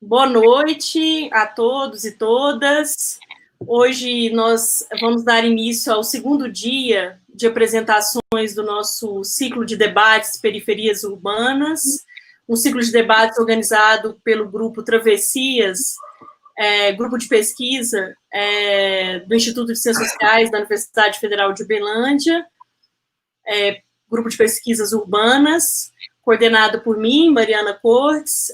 Boa noite a todos e todas. Hoje nós vamos dar início ao segundo dia de apresentações do nosso ciclo de debates Periferias Urbanas, um ciclo de debates organizado pelo grupo Travessias, grupo de pesquisa do Instituto de Ciências Sociais da Universidade Federal de Uberlândia, grupo de pesquisas urbanas, coordenado por mim, Mariana Cortes,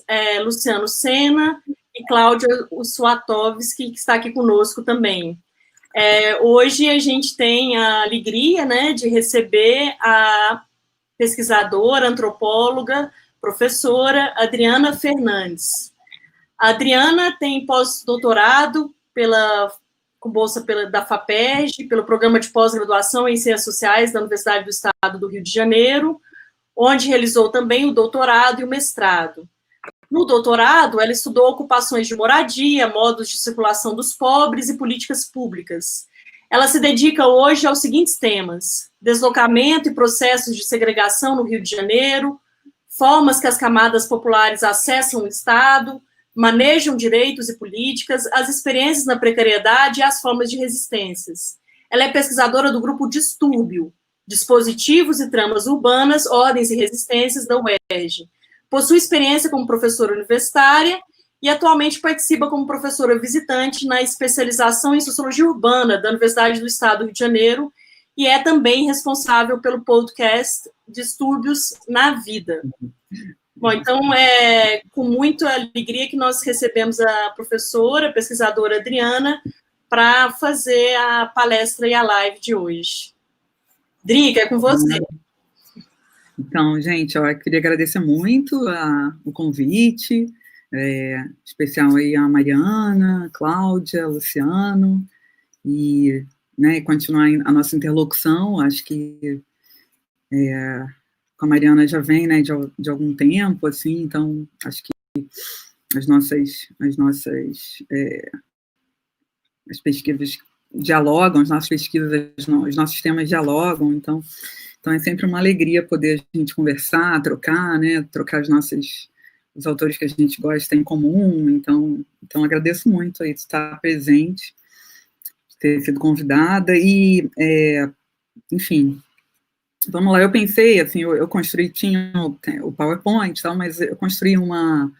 Luciano Sena e Cláudia Suatovski, que está aqui conosco também. Hoje a gente tem a alegria, né, de receber a pesquisadora, antropóloga, professora Adriana Fernandes. A Adriana tem pós-doutorado com bolsa da FAPERJ, pelo Programa de Pós-Graduação em Ciências Sociais da Universidade do Estado do Rio de Janeiro, onde realizou também o doutorado e o mestrado. No doutorado, ela estudou ocupações de moradia, modos de circulação dos pobres e políticas públicas. Ela se dedica hoje aos seguintes temas: deslocamento e processos de segregação no Rio de Janeiro, formas que as camadas populares acessam o Estado, manejam direitos e políticas, as experiências na precariedade e as formas de resistências. Ela é pesquisadora do grupo Distúrbio, Dispositivos e Tramas Urbanas, Ordens e Resistências, da UERJ. Possui experiência como professora universitária e atualmente participa como professora visitante na especialização em Sociologia Urbana da Universidade do Estado do Rio de Janeiro e é também responsável pelo podcast Distúrbios na Vida. Bom, então é com muita alegria que nós recebemos a professora, pesquisadora Adriana, para fazer a palestra e a live de hoje. Drica, é com você. Então, gente, eu queria agradecer muito o convite, especial aí a Mariana, a Cláudia, o Luciano, e continuar a nossa interlocução. Acho que com a Mariana já vem de algum tempo, assim, então acho que as pesquisas dialogam, as nossas pesquisas, os nossos temas dialogam, então é sempre uma alegria poder a gente conversar, trocar os autores que a gente gosta em comum, então agradeço muito aí de estar presente, de ter sido convidada, e, enfim, vamos lá, eu pensei, assim, eu construí, tinha o PowerPoint e tal, mas eu construí um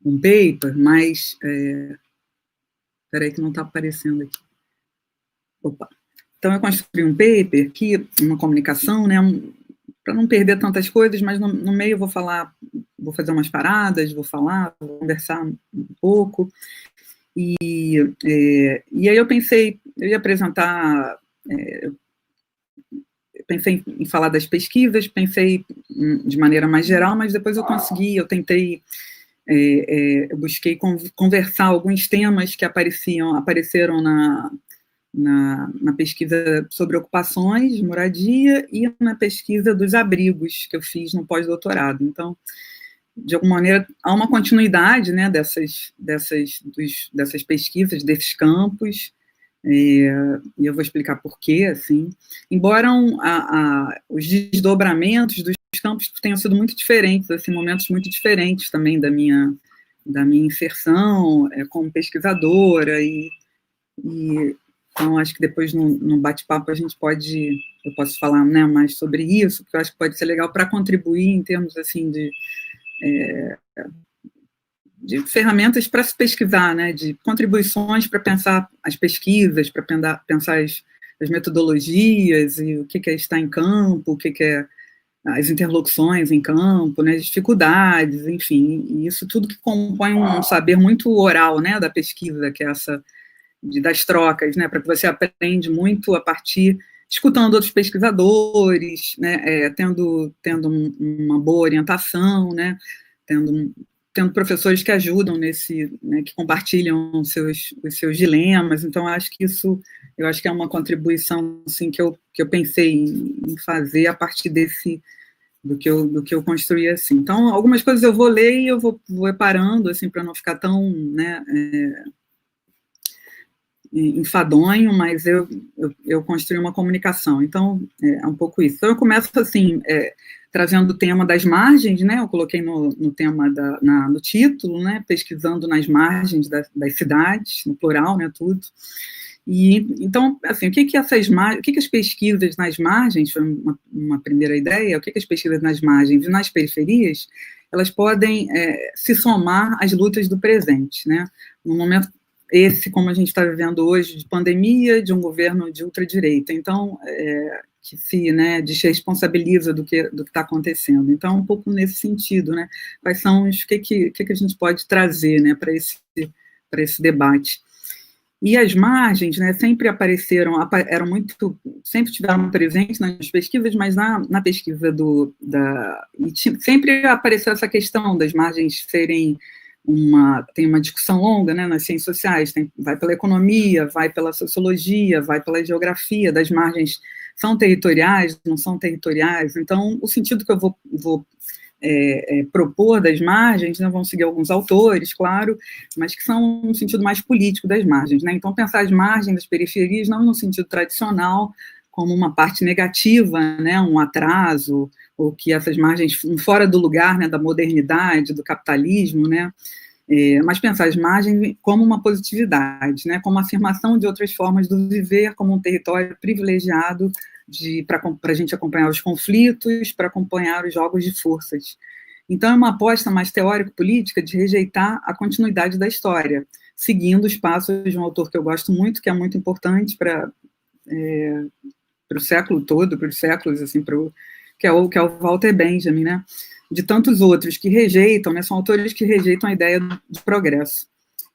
paper, mas, peraí que não está aparecendo aqui, opa. Então, eu construí um paper aqui, uma comunicação, né, para não perder tantas coisas, mas no meio eu vou fazer umas paradas, vou conversar um pouco, e aí eu pensei, eu ia apresentar, pensei em falar das pesquisas, pensei de maneira mais geral, mas depois eu tentei, eu busquei conversar alguns temas que apareceram na pesquisa sobre ocupações de moradia e na pesquisa dos abrigos que eu fiz no pós-doutorado. Então, de alguma maneira, há uma continuidade, né, dessas pesquisas, desses campos, e eu vou explicar por quê, assim. Embora os desdobramentos dos campos tenham sido muito diferentes, assim, momentos muito diferentes também da minha inserção como pesquisadora, então, acho que depois, no bate-papo, eu posso falar, né, mais sobre isso, porque eu acho que pode ser legal para contribuir em termos, assim, de ferramentas para se pesquisar, né, de contribuições para pensar as pesquisas, para pensar as metodologias, e o que é estar em campo, o que é as interlocuções em campo, né, as dificuldades, enfim, e isso tudo que compõe um saber muito oral, né, da pesquisa, que é essa das trocas, né, para que você aprende muito a partir, escutando outros pesquisadores, né, tendo uma boa orientação, né, tendo professores que ajudam né, que compartilham os seus dilemas. Então, eu acho que é uma contribuição, assim, que eu pensei em fazer a partir do que eu construí, assim. Então, algumas coisas eu vou ler e eu vou reparando, assim, para não ficar tão, né, enfadonho, mas eu construí uma comunicação, então é um pouco isso. Então eu começo assim, trazendo o tema das margens, né? Eu coloquei no tema no título, né? Pesquisando nas margens das cidades, no plural, né? Tudo. E então, assim, o que as pesquisas nas margens, foi uma primeira ideia, o que as pesquisas nas margens e nas periferias, elas podem se somar às lutas do presente, né? No momento esse, como a gente está vivendo hoje, de pandemia, de um governo de ultradireita. Então, que se, né, desresponsabiliza do que está acontecendo. Então, um pouco nesse sentido, né? Quais são o que a gente pode trazer, né, para esse debate? E as margens, né, sempre sempre tiveram presentes nas pesquisas, mas na pesquisa sempre apareceu essa questão das margens serem tem uma discussão longa, né, nas ciências sociais, vai pela economia, vai pela sociologia, vai pela geografia, das margens são territoriais, não são territoriais. Então, o sentido que eu vou propor das margens, né, vão seguir alguns autores, claro, mas que são um sentido mais político das margens, né? Então, pensar as margens das periferias não no sentido tradicional, como uma parte negativa, né, um atraso, ou que essas margens fora do lugar, né, da modernidade, do capitalismo, né, mas pensar as margens como uma positividade, né, como a afirmação de outras formas do viver, como um território privilegiado para a gente acompanhar os conflitos, para acompanhar os jogos de forças. Então, é uma aposta mais teórico-política de rejeitar a continuidade da história, seguindo os passos de um autor que eu gosto muito, que é muito importante para o século todo, para os séculos, assim, que é o Walter Benjamin, né? De tantos outros que rejeitam, né? São autores que rejeitam a ideia de progresso.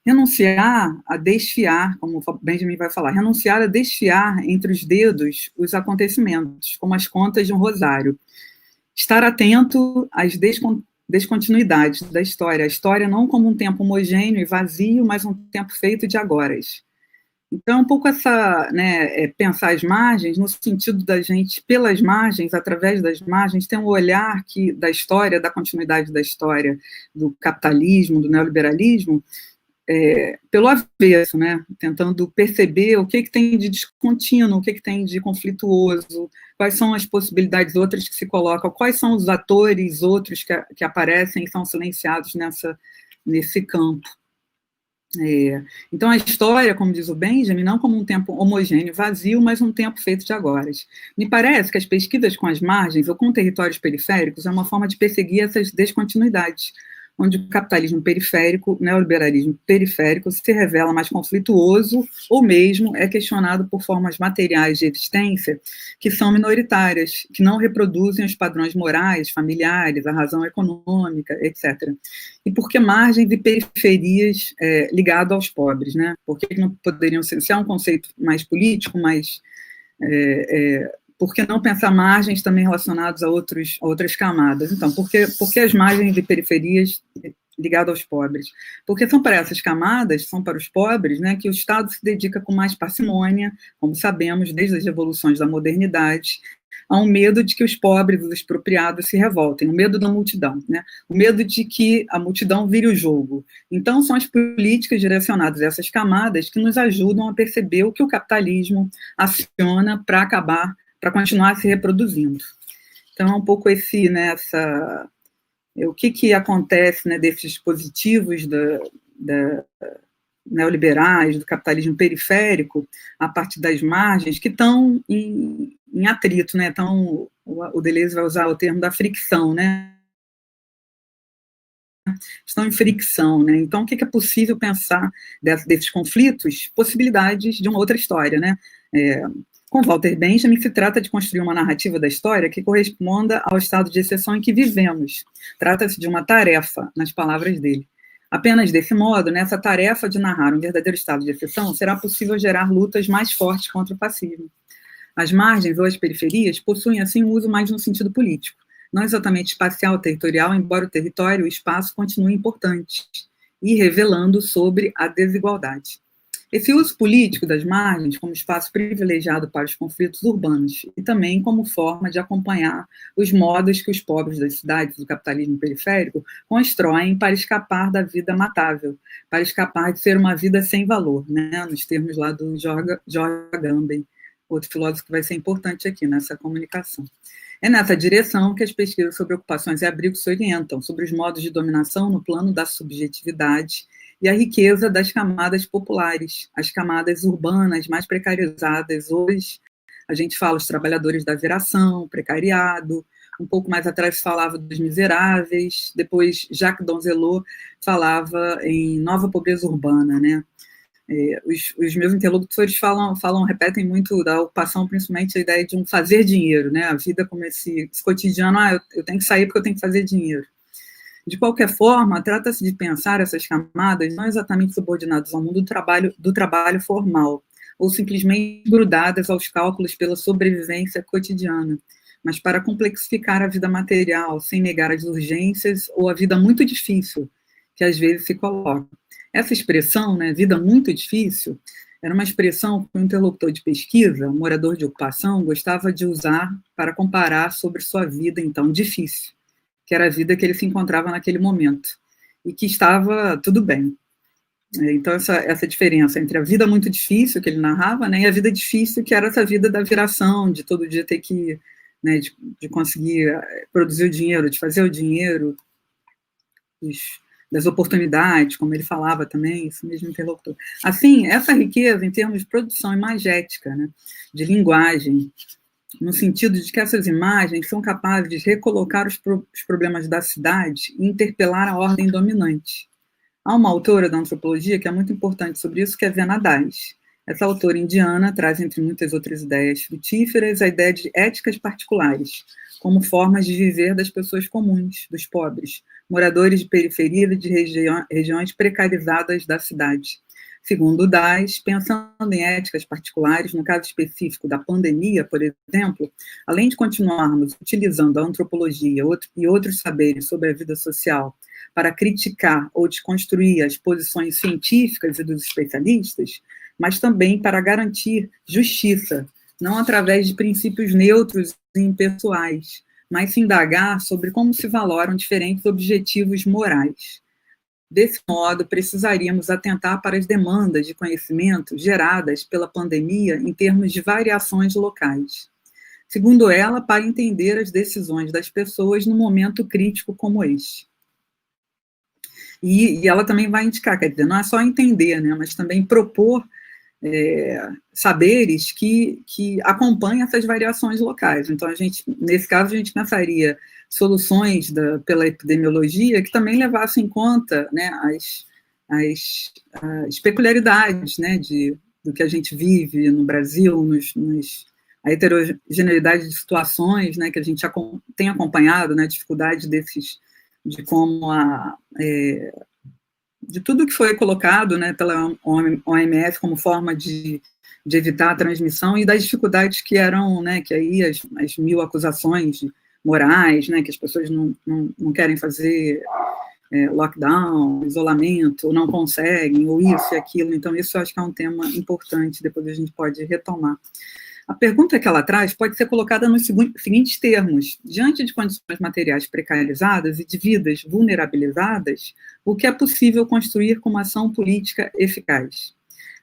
Renunciar a desfiar, como Benjamin vai falar, renunciar a desfiar entre os dedos os acontecimentos, como as contas de um rosário. Estar atento às descontinuidades da história. A história não como um tempo homogêneo e vazio, mas um tempo feito de agoras. Então, um pouco pensar as margens, no sentido da gente, pelas margens, através das margens, ter um olhar da história, da continuidade da história, do capitalismo, do neoliberalismo, pelo avesso, né? Tentando perceber o que tem de descontínuo, o que tem de conflituoso, quais são as possibilidades outras que se colocam, quais são os atores outros que aparecem e são silenciados nesse campo. Então, a história, como diz o Benjamin, não como um tempo homogêneo, vazio, mas um tempo feito de agoras. Me parece que as pesquisas com as margens ou com territórios periféricos é uma forma de perseguir essas descontinuidades, onde o capitalismo periférico, o neoliberalismo periférico, se revela mais conflituoso ou mesmo é questionado por formas materiais de existência que são minoritárias, que não reproduzem os padrões morais, familiares, a razão econômica, etc. E por que margens e periferias ligado aos pobres, né? Por que não poderiam ser? Se é um conceito mais político, mais... por que não pensar margens também relacionadas a outras camadas? Então, por que as margens e periferias ligadas aos pobres? Porque são para essas camadas, são para os pobres, né, que o Estado se dedica com mais parcimônia, como sabemos, desde as revoluções da modernidade, a um medo de que os pobres, os expropriados, se revoltem, o medo da multidão, né? O medo de que a multidão vire o jogo. Então, são as políticas direcionadas a essas camadas que nos ajudam a perceber o que o capitalismo aciona para continuar se reproduzindo. Então, é um pouco o que acontece, né, desses dispositivos neoliberais, do capitalismo periférico, a partir das margens, que estão em atrito, né? Então, o Deleuze vai usar o termo da fricção, né? Estão em fricção, né? Então, o que é possível pensar desses conflitos? Possibilidades de uma outra história, né? Com Walter Benjamin, se trata de construir uma narrativa da história que corresponda ao estado de exceção em que vivemos. Trata-se de uma tarefa, nas palavras dele. Apenas desse modo, nessa tarefa de narrar um verdadeiro estado de exceção, será possível gerar lutas mais fortes contra o fascismo. As margens ou as periferias possuem, assim, um uso mais no sentido político, não exatamente espacial ou territorial, embora o território e o espaço continuem importantes, e revelando sobre a desigualdade. Esse uso político das margens como espaço privilegiado para os conflitos urbanos e também como forma de acompanhar os modos que os pobres das cidades do capitalismo periférico constroem para escapar da vida matável, para escapar de ser uma vida sem valor, né, nos termos lá do George Agamben, outro filósofo que vai ser importante aqui nessa comunicação. É nessa direção que as pesquisas sobre ocupações e abrigos se orientam, sobre os modos de dominação no plano da subjetividade e a riqueza das camadas populares, as camadas urbanas mais precarizadas. Hoje, a gente fala os trabalhadores da geração, precariado, um pouco mais atrás falava dos miseráveis, depois Jacques Donzelot falava em nova pobreza urbana, né? Os meus interlocutores repetem muito da ocupação, principalmente a ideia de um fazer dinheiro, né? A vida como esse cotidiano, eu tenho que sair porque eu tenho que fazer dinheiro. De qualquer forma, trata-se de pensar essas camadas não exatamente subordinadas ao mundo do trabalho formal, ou simplesmente grudadas aos cálculos pela sobrevivência cotidiana, mas para complexificar a vida material, sem negar as urgências ou a vida muito difícil que às vezes se coloca. Essa expressão, né, vida muito difícil, era uma expressão que o interlocutor de pesquisa, um morador de ocupação, gostava de usar para comparar sobre sua vida, então, difícil, que era a vida que ele se encontrava naquele momento, e que estava tudo bem. Então, essa diferença entre a vida muito difícil, que ele narrava, né, e a vida difícil, que era essa vida da viração, de todo dia ter que, né, de conseguir produzir o dinheiro, de fazer o dinheiro, das oportunidades, como ele falava também, esse mesmo interlocutor. Assim, essa riqueza em termos de produção imagética, né, de linguagem, no sentido de que essas imagens são capazes de recolocar os problemas da cidade e interpelar a ordem dominante. Há uma autora da antropologia que é muito importante sobre isso, que é Vena Dais. Essa autora indiana traz, entre muitas outras ideias frutíferas, a ideia de éticas particulares, como formas de viver das pessoas comuns, dos pobres, moradores de periferia e de regiões precarizadas da cidade. Segundo Dais, pensando em éticas particulares, no caso específico da pandemia, por exemplo, além de continuarmos utilizando a antropologia e outros saberes sobre a vida social para criticar ou desconstruir as posições científicas e dos especialistas, mas também para garantir justiça, não através de princípios neutros e impessoais, mas se indagar sobre como se valoram diferentes objetivos morais. Desse modo, precisaríamos atentar para as demandas de conhecimento geradas pela pandemia em termos de variações locais. Segundo ela, para entender as decisões das pessoas num momento crítico como este. E ela também vai indicar, quer dizer, não é só entender, né, mas também propor saberes que acompanham essas variações locais. Então, nesse caso, a gente pensaria soluções pela epidemiologia que também levassem em conta, né, as peculiaridades, né, do que a gente vive no Brasil, a heterogeneidade de situações, né, que a gente tem acompanhado, né, a dificuldade de como de tudo que foi colocado, né, pela OMS como forma de evitar a transmissão e das dificuldades que eram, né, que aí as 1000 acusações morais, né, que as pessoas não querem fazer lockdown, isolamento, ou não conseguem, ou isso e aquilo. Então, isso eu acho que é um tema importante, depois a gente pode retomar. A pergunta que ela traz pode ser colocada nos seguintes termos. Diante de condições materiais precarizadas e de vidas vulnerabilizadas, o que é possível construir com uma ação política eficaz?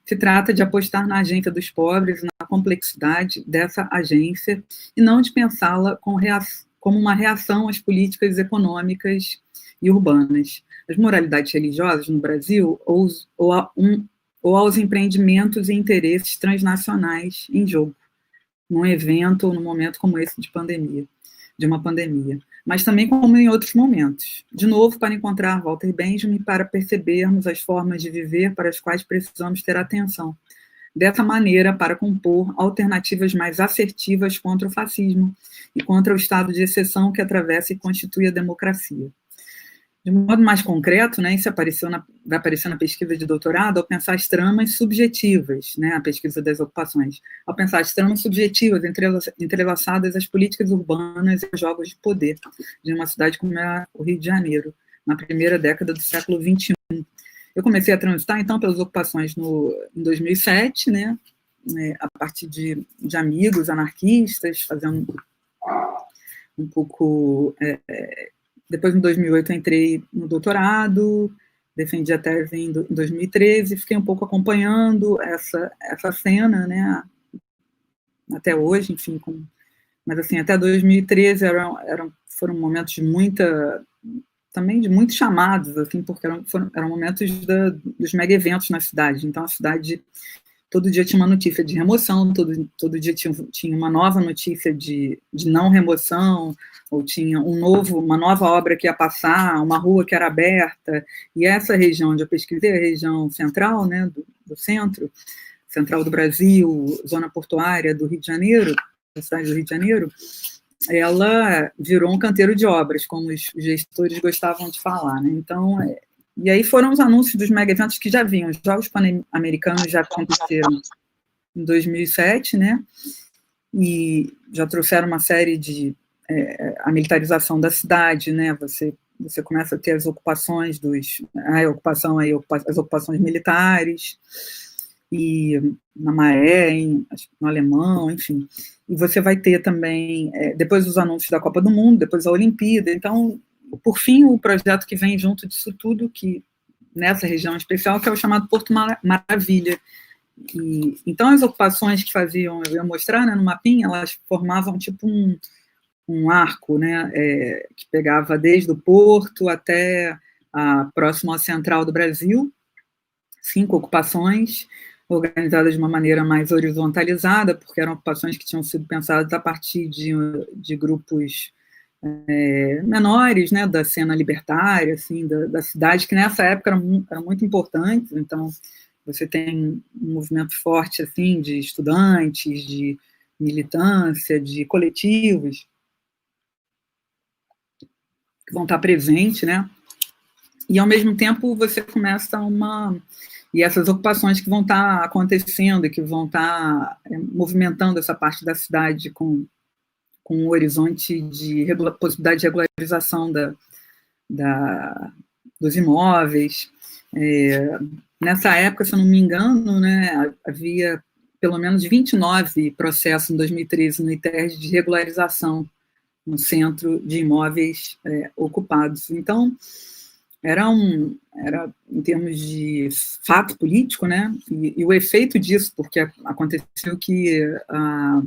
Se trata de apostar na agência dos pobres, na complexidade dessa agência, e não de pensá-la como uma reação às políticas econômicas e urbanas. As moralidades religiosas no Brasil ou aos empreendimentos e interesses transnacionais em jogo, num evento ou num momento como esse de uma pandemia, mas também como em outros momentos. De novo, para encontrar Walter Benjamin, para percebermos as formas de viver para as quais precisamos ter atenção. Dessa maneira, para compor alternativas mais assertivas contra o fascismo e contra o estado de exceção que atravessa e constitui a democracia. De modo mais concreto, né, isso vai aparecer na pesquisa de doutorado, ao pensar as tramas subjetivas, né, a pesquisa das ocupações, ao pensar as tramas subjetivas entrelaçadas às políticas urbanas e aos jogos de poder de uma cidade como é o Rio de Janeiro, na primeira década do século XXI. Eu comecei a transitar, então, pelas ocupações em 2007, né, a partir de amigos anarquistas, fazendo um pouco... Depois, em 2008, eu entrei no doutorado, defendi a tese em 2013, fiquei um pouco acompanhando essa cena, né, até hoje, enfim, com mas assim, até 2013 foram momentos de também de muitos chamados, assim, porque eram momentos dos mega eventos na cidade. Então, a cidade, todo dia tinha uma notícia de remoção, todo dia tinha uma nova notícia de não remoção, ou tinha uma nova obra que ia passar, uma rua que era aberta. E essa região onde eu pesquisei, a região central, né, do central do Brasil, zona portuária do Rio de Janeiro, da cidade do Rio de Janeiro, ela virou um canteiro de obras, como os gestores gostavam de falar, né? Então, e aí foram os anúncios dos mega eventos que já vinham. Os Jogos Pan-Americanos já aconteceram em 2007, né? E já trouxeram uma série de a militarização da cidade, né? Você começa a ter as ocupações as ocupações militares, e na Maré, no Alemão, enfim. E você vai ter também, depois os anúncios da Copa do Mundo, depois a Olimpíada. Então, por fim, o projeto que vem junto disso tudo, que nessa região especial, que é o chamado Porto Maravilha. Então, as ocupações que faziam, eu ia mostrar, né, no mapinha, elas formavam tipo um arco, né, que pegava desde o Porto até próximo à Central do Brasil, 5 ocupações, organizadas de uma maneira mais horizontalizada, porque eram ocupações que tinham sido pensadas a partir de grupos menores, né, da cena libertária, assim, da cidade, que nessa época eram muito importantes. Então, você tem um movimento forte, assim, de estudantes, de militância, de coletivos, que vão estar presentes, né, e, ao mesmo tempo, você começa e essas ocupações que vão estar acontecendo e que vão estar movimentando essa parte da cidade com um horizonte de possibilidade de regularização dos imóveis. Nessa época, se eu não me engano, né, havia pelo menos 29 processos em 2013 no ITERJ de regularização no centro de imóveis ocupados. Então, era em termos de fato político, né, e o efeito disso, porque aconteceu que a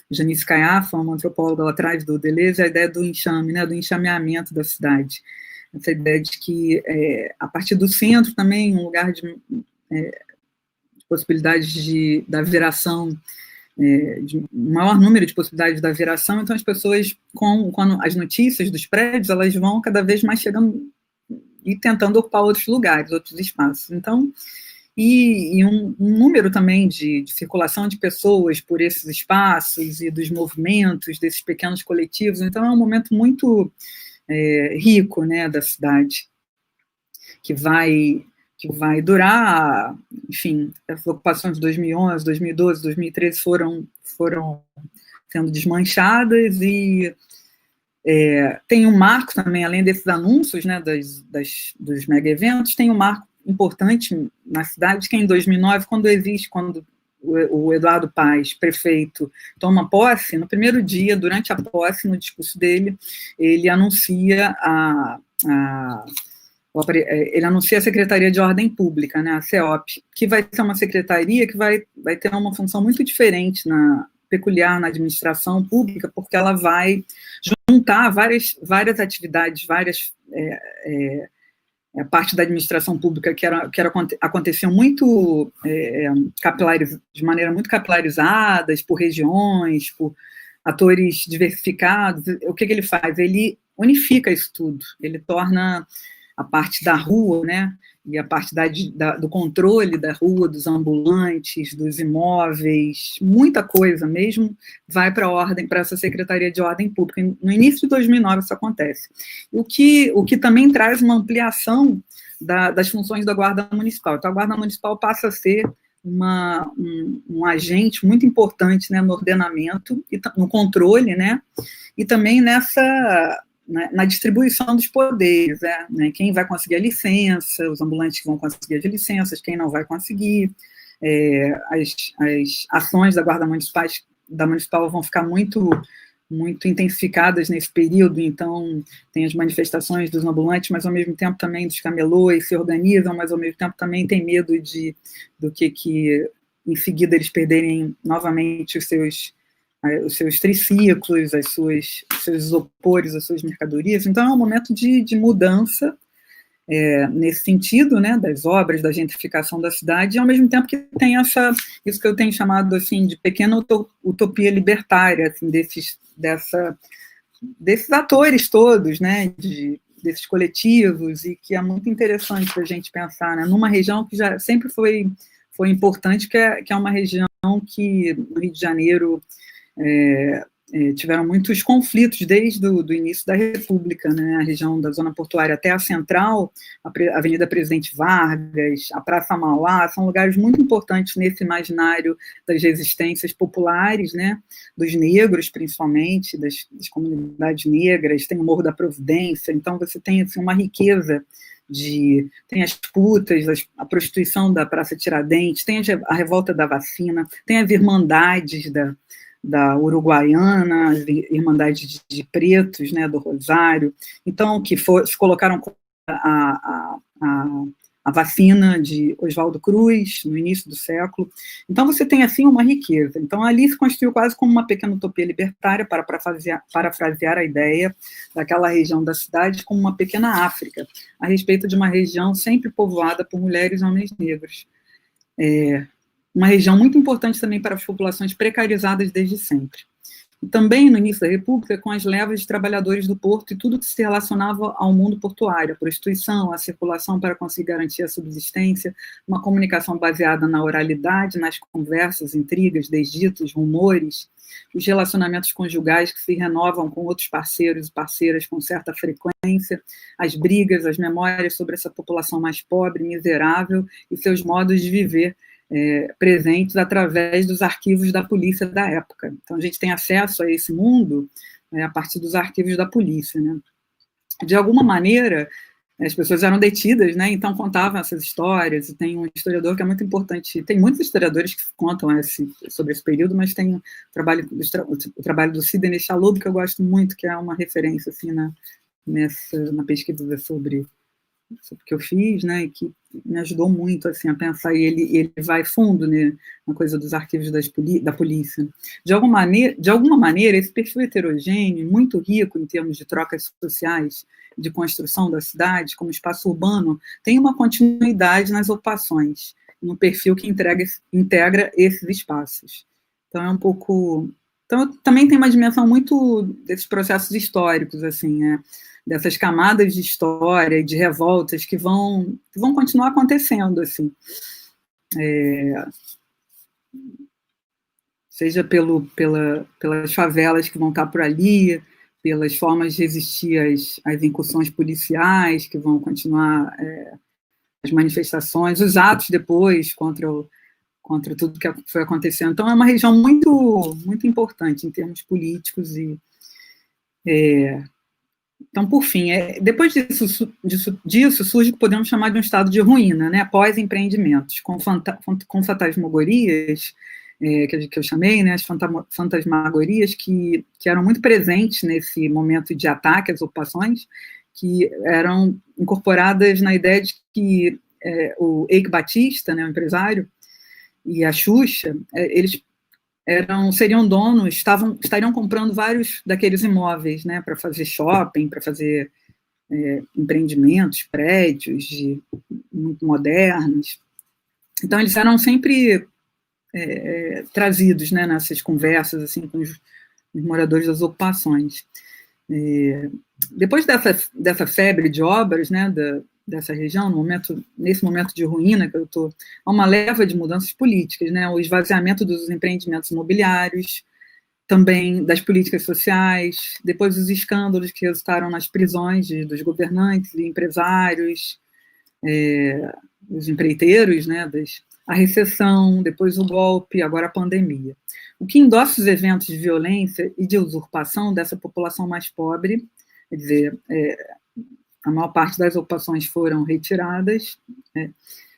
Janice Caiafa, uma antropóloga lá atrás do Deleuze, a ideia do enxame, né, do enxameamento da cidade, essa ideia de que a partir do centro também, um lugar de possibilidades da viração, de maior número de possibilidades da viração. Então as pessoas, quando as notícias dos prédios, elas vão cada vez mais chegando e tentando ocupar outros lugares, outros espaços. Então, e um número também de circulação de pessoas por esses espaços e dos movimentos desses pequenos coletivos. Então, é um momento muito rico, né, da cidade, que vai durar, enfim, as ocupações de 2011, 2012, 2013 foram sendo desmanchadas, e tem um marco também, além desses anúncios, né, dos mega eventos, tem um marco importante na cidade, que é em 2009, quando o Eduardo Paes, prefeito, toma posse. No primeiro dia, durante a posse, no discurso dele, ele anuncia ele anuncia a Secretaria de Ordem Pública, né, a CEOP, que vai ser uma secretaria que vai ter uma função muito diferente, peculiar na administração pública, porque ela vai juntar várias atividades, a parte da administração pública que aconteciam muito de maneira muito capilarizadas, por regiões, por atores diversificados. O que ele faz? Ele unifica isso tudo, ele torna a parte da rua, né, e a parte do controle da rua, dos ambulantes, dos imóveis, muita coisa mesmo, vai para essa Secretaria de Ordem Pública. No início de 2009 isso acontece. O que também traz uma ampliação das funções da Guarda Municipal. Então, a Guarda Municipal passa a ser um agente muito importante, né, no ordenamento, e no controle, né, e também na distribuição dos poderes, né, quem vai conseguir a licença, os ambulantes que vão conseguir as licenças, quem não vai conseguir, as ações da Guarda Municipal vão ficar muito, muito intensificadas nesse período. Então tem as manifestações dos ambulantes, mas ao mesmo tempo também dos camelôs se organizam, mas ao mesmo tempo também tem medo do que em seguida eles perderem novamente os seus os seus triciclos, os seus isopores, as suas mercadorias. Então, é um momento de mudança, nesse sentido, né, das obras, da gentrificação da cidade, e ao mesmo tempo que tem isso que eu tenho chamado assim, de pequena utopia libertária, assim, desses atores todos, né, desses coletivos, e que é muito interessante para a gente pensar, né, numa região que já sempre foi importante, que é uma região que, no Rio de Janeiro, tiveram muitos conflitos desde o início da República, né? A região da Zona Portuária até a Central, a Avenida Presidente Vargas, a Praça Mauá, são lugares muito importantes nesse imaginário das resistências populares, né? Dos negros, principalmente, das comunidades negras, tem o Morro da Providência, então você tem assim, uma riqueza tem as putas, a prostituição da Praça Tiradentes, tem a revolta da vacina, tem as irmandades da Uruguaiana, as irmandades de pretos, né, do Rosário, então, se colocaram a vacina de Oswaldo Cruz, no início do século. Então, você tem, assim, uma riqueza. Então, ali se constituiu quase como uma pequena utopia libertária, para parafrasear a ideia daquela região da cidade como uma pequena África, a respeito de uma região sempre povoada por mulheres e homens negros. Uma região muito importante também para as populações precarizadas desde sempre. E também, no início da República, com as levas de trabalhadores do porto e tudo que se relacionava ao mundo portuário, a prostituição, a circulação para conseguir garantir a subsistência, uma comunicação baseada na oralidade, nas conversas, intrigas, desditos, rumores, os relacionamentos conjugais que se renovam com outros parceiros e parceiras com certa frequência, as brigas, as memórias sobre essa população mais pobre, miserável e seus modos de viver, presentes através dos arquivos da polícia da época. Então, a gente tem acesso a esse mundo, a partir dos arquivos da polícia, né? De alguma maneira, as pessoas eram detidas, né? Então contavam essas histórias, e tem um historiador que é muito importante, tem muitos historiadores que contam sobre esse período, mas tem o trabalho do Sidney Chalub, que eu gosto muito, que é uma referência assim, na pesquisa sobre o que eu fiz, né, e que me ajudou muito assim, a pensar, e ele vai fundo, né, na coisa dos arquivos da polícia. De alguma maneira, esse perfil heterogêneo, muito rico em termos de trocas sociais, de construção da cidade, como espaço urbano, tem uma continuidade nas ocupações, no perfil que integra esses espaços. Então, é um pouco... Então, também tem uma dimensão muito desses processos históricos, assim, né, dessas camadas de história e de revoltas que vão continuar acontecendo, assim. Seja pelas favelas que vão estar por ali, pelas formas de resistir às incursões policiais, que vão continuar, as manifestações, os atos depois contra tudo que foi acontecendo. Então, é uma região muito, muito importante em termos políticos Então, por fim, depois disso surge o que podemos chamar de um estado de ruína, né, pós-empreendimentos, com fantasmagorias, que eu chamei, né, as fantasmagorias que eram muito presentes nesse momento de ataque às ocupações, que eram incorporadas na ideia de que o Eike Batista, né, o empresário, e a Xuxa, eles seriam donos, estariam comprando vários daqueles imóveis, né, para fazer shopping, para fazer empreendimentos, prédios muito modernos. Então, eles eram sempre trazidos, né, nessas conversas assim, com os moradores das ocupações. Depois dessa febre de obras, né, dessa região, nesse momento de ruína que eu estou, há uma leva de mudanças políticas, né, o esvaziamento dos empreendimentos imobiliários, também das políticas sociais, depois os escândalos que resultaram nas prisões dos governantes e empresários, os empreiteiros, né, a recessão, depois o golpe, agora a pandemia. O que endossa os eventos de violência e de usurpação dessa população mais pobre, quer dizer, a maior parte das ocupações foram retiradas,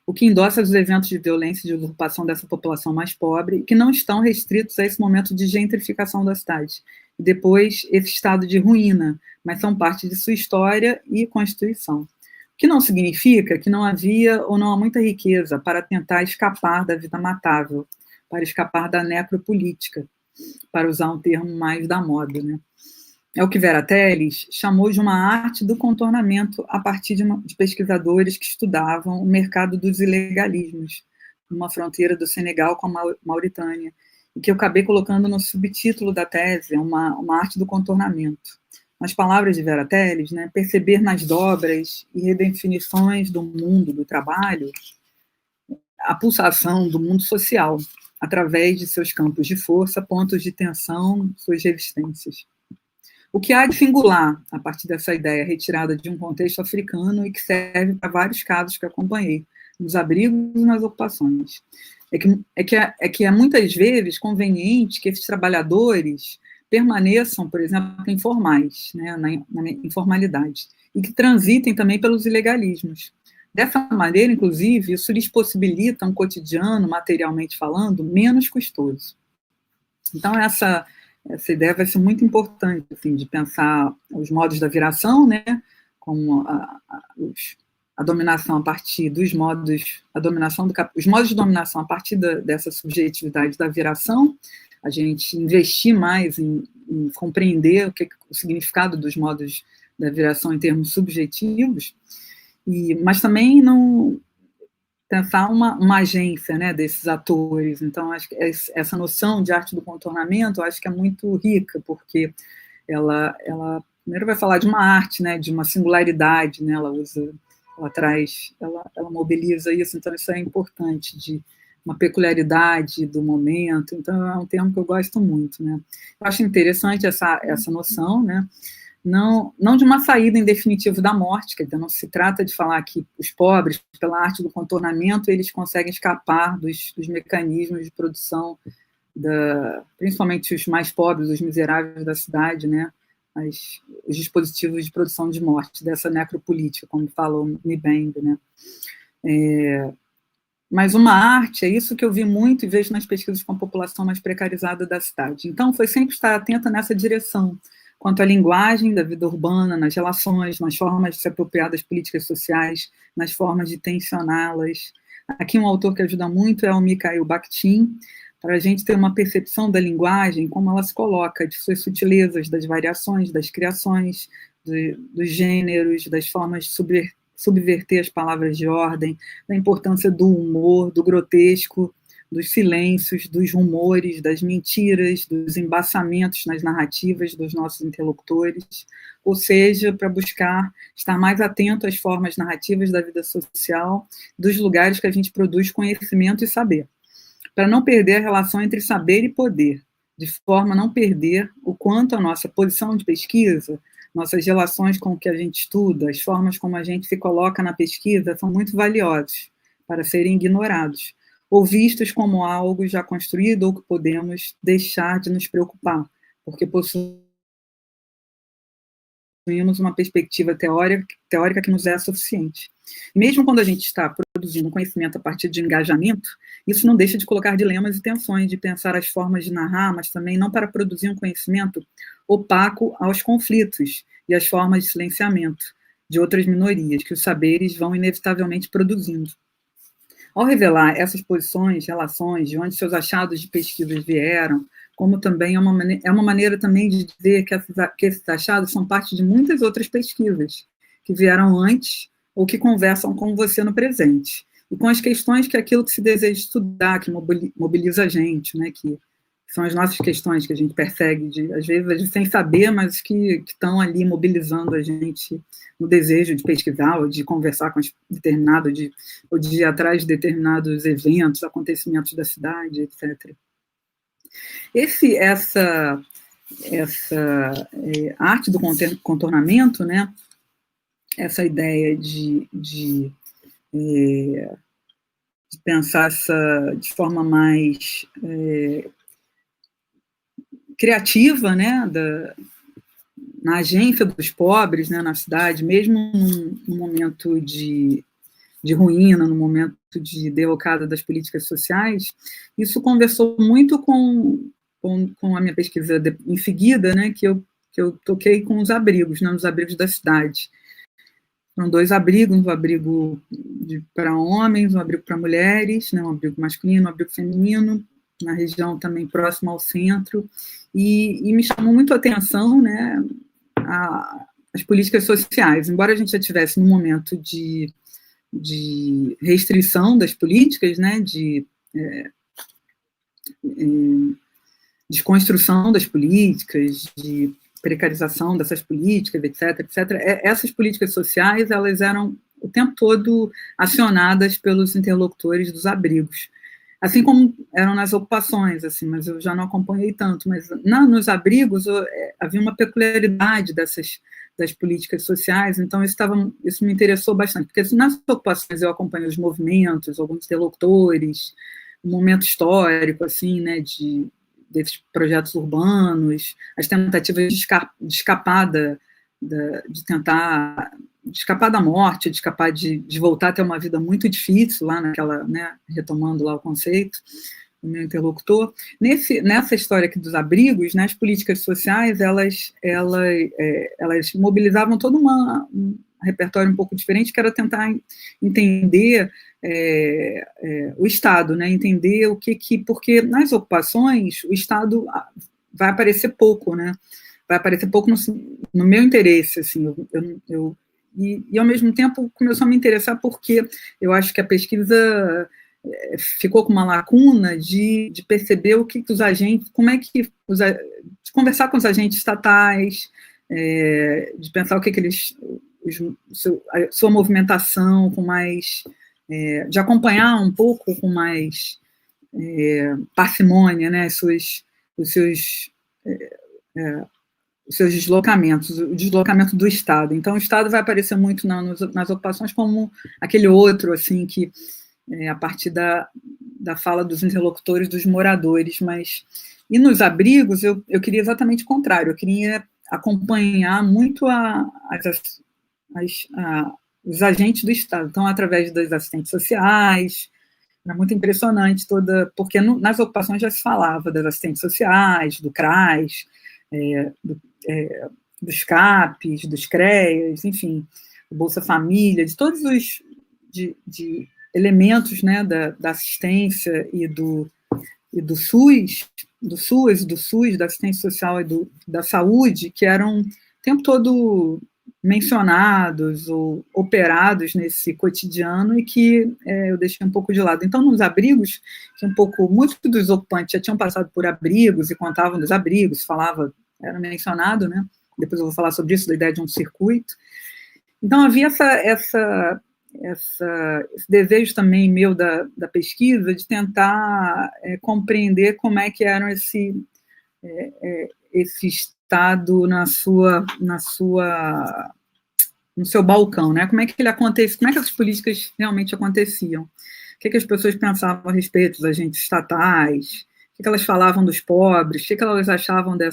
o que endossa os eventos de violência e de usurpação dessa população mais pobre, que não estão restritos a esse momento de gentrificação da cidade, e depois esse estado de ruína, mas são parte de sua história e constituição. O que não significa que não havia ou não há muita riqueza para tentar escapar da vida matável, para escapar da necropolítica. para usar um termo mais da moda, né? É o que Vera Teles chamou de uma arte do contornamento a partir de pesquisadores que estudavam o mercado dos ilegalismos, numa fronteira do Senegal com a Mauritânia, e que eu acabei colocando no subtítulo da tese, uma arte do contornamento. Nas palavras de Vera Teles, né, perceber nas dobras e redefinições do mundo do trabalho a pulsação do mundo social, através de seus campos de força, pontos de tensão, suas resistências. O que há de singular, a partir dessa ideia retirada de um contexto africano e que serve para vários casos que acompanhei, nos abrigos e nas ocupações, é que é muitas vezes conveniente que esses trabalhadores permaneçam, por exemplo, informais, né, na informalidade, e que transitem também pelos ilegalismos. Dessa maneira, inclusive, isso lhes possibilita um cotidiano, materialmente falando, menos custoso. Então, essa ideia vai ser muito importante, assim, de pensar os modos da viração, né, como a dominação a partir dos modos, os modos de dominação a partir dessa subjetividade da viração, a gente investir mais em compreender o significado dos modos da viração em termos subjetivos, mas também não pensar uma agência, né, desses atores. Então, acho que essa noção de arte do contornamento, acho que é muito rica, porque ela primeiro vai falar de uma arte, né, de uma singularidade, né, ela mobiliza isso, então isso é importante, de uma peculiaridade do momento, então é um termo que eu gosto muito, né. Eu acho interessante essa noção, né, não de uma saída em definitivo da morte, quer dizer, não se trata de falar que os pobres, pela arte do contornamento, eles conseguem escapar dos mecanismos de produção, principalmente os mais pobres, os miseráveis da cidade, né, os dispositivos de produção de morte, dessa necropolítica, como falou Mbembe, né. Mas uma arte, é isso que eu vi muito e vejo nas pesquisas com a população mais precarizada da cidade. Então, foi sempre estar atenta nessa direção, quanto à linguagem da vida urbana, nas relações, nas formas de se apropriar das políticas sociais, nas formas de tensioná-las. Aqui um autor que ajuda muito é o Mikhail Bakhtin, para a gente ter uma percepção da linguagem, como ela se coloca, de suas sutilezas, das variações, das criações, dos gêneros, das formas de subverter as palavras de ordem, da importância do humor, do grotesco, dos silêncios, dos rumores, das mentiras, dos embaçamentos nas narrativas dos nossos interlocutores, ou seja, para buscar estar mais atento às formas narrativas da vida social, dos lugares que a gente produz conhecimento e saber, para não perder a relação entre saber e poder, de forma a não perder o quanto a nossa posição de pesquisa, nossas relações com o que a gente estuda, as formas como a gente se coloca na pesquisa são muito valiosos para serem ignorados, ou vistos como algo já construído ou que podemos deixar de nos preocupar, porque possuímos uma perspectiva teórica que nos é suficiente. Mesmo quando a gente está produzindo conhecimento a partir de engajamento, isso não deixa de colocar dilemas e tensões, de pensar as formas de narrar, mas também não para produzir um conhecimento opaco aos conflitos e às formas de silenciamento de outras minorias, que os saberes vão inevitavelmente produzindo. Ao revelar essas posições, relações, de onde seus achados de pesquisas vieram, como também é uma maneira também de dizer que esses achados são parte de muitas outras pesquisas, que vieram antes ou que conversam com você no presente, e com as questões que aquilo que se deseja estudar, que mobiliza a gente, né, que são as nossas questões que a gente persegue, às vezes sem saber, mas que estão ali mobilizando a gente no desejo de pesquisar, ou de conversar com ou de ir atrás de determinados eventos, acontecimentos da cidade, etc. Essa arte do contornamento, né, essa ideia de pensar de forma mais criativa, né, na agência dos pobres, né, na cidade, mesmo num momento de ruína, no momento de derrocada das políticas sociais, isso conversou muito com a minha pesquisa em seguida, né, que eu toquei com os abrigos, né, nos abrigos da cidade. São 2 abrigos, um abrigo para homens, um abrigo para mulheres, né, um abrigo masculino, um abrigo feminino, na região também próxima ao centro, e me chamou muito a atenção, né, as políticas sociais. Embora a gente já estivesse num momento de restrição das políticas, né, de desconstrução das políticas, de precarização dessas políticas, etc., etc. Essas políticas sociais, elas eram o tempo todo acionadas pelos interlocutores dos abrigos, assim como eram nas ocupações, assim, mas eu já não acompanhei tanto, mas nos abrigos havia uma peculiaridade das políticas sociais, então isso me interessou bastante, porque assim, nas ocupações eu acompanhei os movimentos, alguns interlocutores, um momento histórico, assim, né, desses projetos urbanos, as tentativas de escapar de tentar escapar da morte, de escapar de voltar a ter uma vida muito difícil lá naquela, né, retomando lá o conceito do meu interlocutor. Nessa história aqui dos abrigos, né, as políticas sociais, elas mobilizavam todo um repertório um pouco diferente, que era tentar entender o Estado, né, entender porque nas ocupações o Estado vai aparecer pouco, né, vai aparecer pouco no meu interesse, assim, e ao mesmo tempo começou a me interessar porque eu acho que a pesquisa ficou com uma lacuna de perceber o que os agentes, como é que de conversar com os agentes estatais, de pensar o que eles, a sua movimentação com mais, de acompanhar um pouco com mais parcimônia, né, os seus deslocamentos, o deslocamento do Estado. Então, o Estado vai aparecer muito nas ocupações como aquele outro, assim, que a partir da fala dos interlocutores, dos moradores, e nos abrigos eu queria exatamente o contrário, eu queria acompanhar muito os agentes do Estado, então, através das assistentes sociais, era muito impressionante porque nas ocupações já se falava das assistentes sociais, do CRAS, dos CAPs, dos CREAs, enfim, do Bolsa Família, de todos os de elementos, né, da assistência e do SUS, da assistência social e da saúde, que eram o tempo todo mencionados ou operados nesse cotidiano e que eu deixei um pouco de lado. Então, nos abrigos, que muitos dos ocupantes já tinham passado por abrigos e contavam dos abrigos, era mencionado, né? Depois eu vou falar sobre isso, da ideia de um circuito. Então, havia esse desejo também meu da pesquisa de tentar compreender como é que era esse Estado no seu balcão, né? Como é que ele acontece, como é que as políticas realmente aconteciam? O que as pessoas pensavam a respeito dos agentes estatais? O que elas falavam dos pobres? O que elas achavam da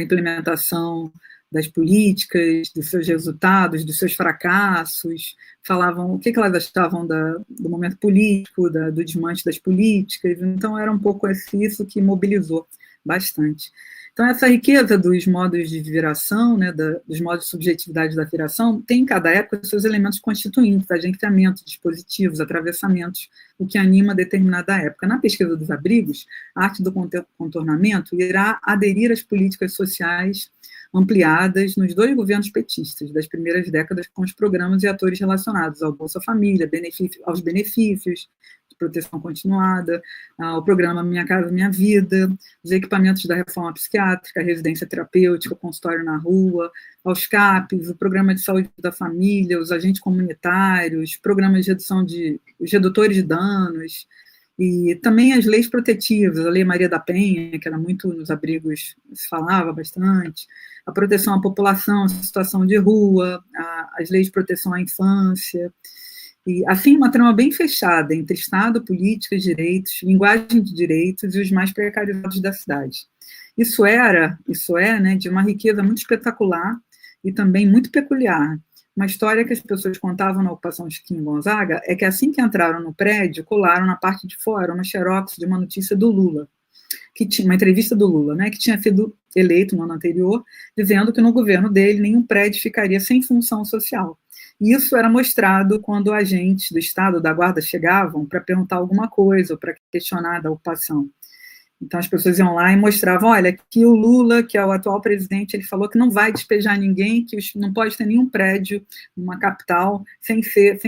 implementação das políticas, dos seus resultados, dos seus fracassos? Falavam o que elas achavam do momento político, do desmanche das políticas. Então, era um pouco isso que mobilizou bastante. Então, essa riqueza dos modos de viração, né, dos modos de subjetividade da viração, tem em cada época os seus elementos constituintes, agenciamentos, dispositivos, atravessamentos, o que anima determinada época. Na pesquisa dos abrigos, a arte do contornamento irá aderir às políticas sociais ampliadas nos 2 governos petistas das primeiras décadas, com os programas e atores relacionados ao Bolsa Família, aos benefícios de proteção continuada, ao programa Minha Casa Minha Vida, os equipamentos da reforma psiquiátrica, a residência terapêutica, o consultório na rua, aos CAPs, o programa de saúde da família, os agentes comunitários, programas de redução os redutores de danos, e também as leis protetivas, a Lei Maria da Penha, que era muito nos abrigos, se falava bastante, a proteção à população, a situação de rua, as leis de proteção à infância, e assim uma trama bem fechada entre Estado, políticas, direitos, linguagem de direitos e os mais precarizados da cidade. Isso é, né, de uma riqueza muito espetacular e também muito peculiar. Uma história que as pessoas contavam na ocupação Chiquinho Gonzaga é que assim que entraram no prédio, colaram na parte de fora uma xerox de uma notícia do Lula, que tinha uma entrevista do Lula, né, que tinha sido eleito no ano anterior, dizendo que no governo dele nenhum prédio ficaria sem função social. E isso era mostrado quando agentes do Estado, da Guarda, chegavam para perguntar alguma coisa ou para questionar da ocupação. Então, as pessoas iam lá e mostravam, olha, aqui o Lula, que é o atual presidente, ele falou que não vai despejar ninguém, que não pode ter nenhum prédio numa capital sem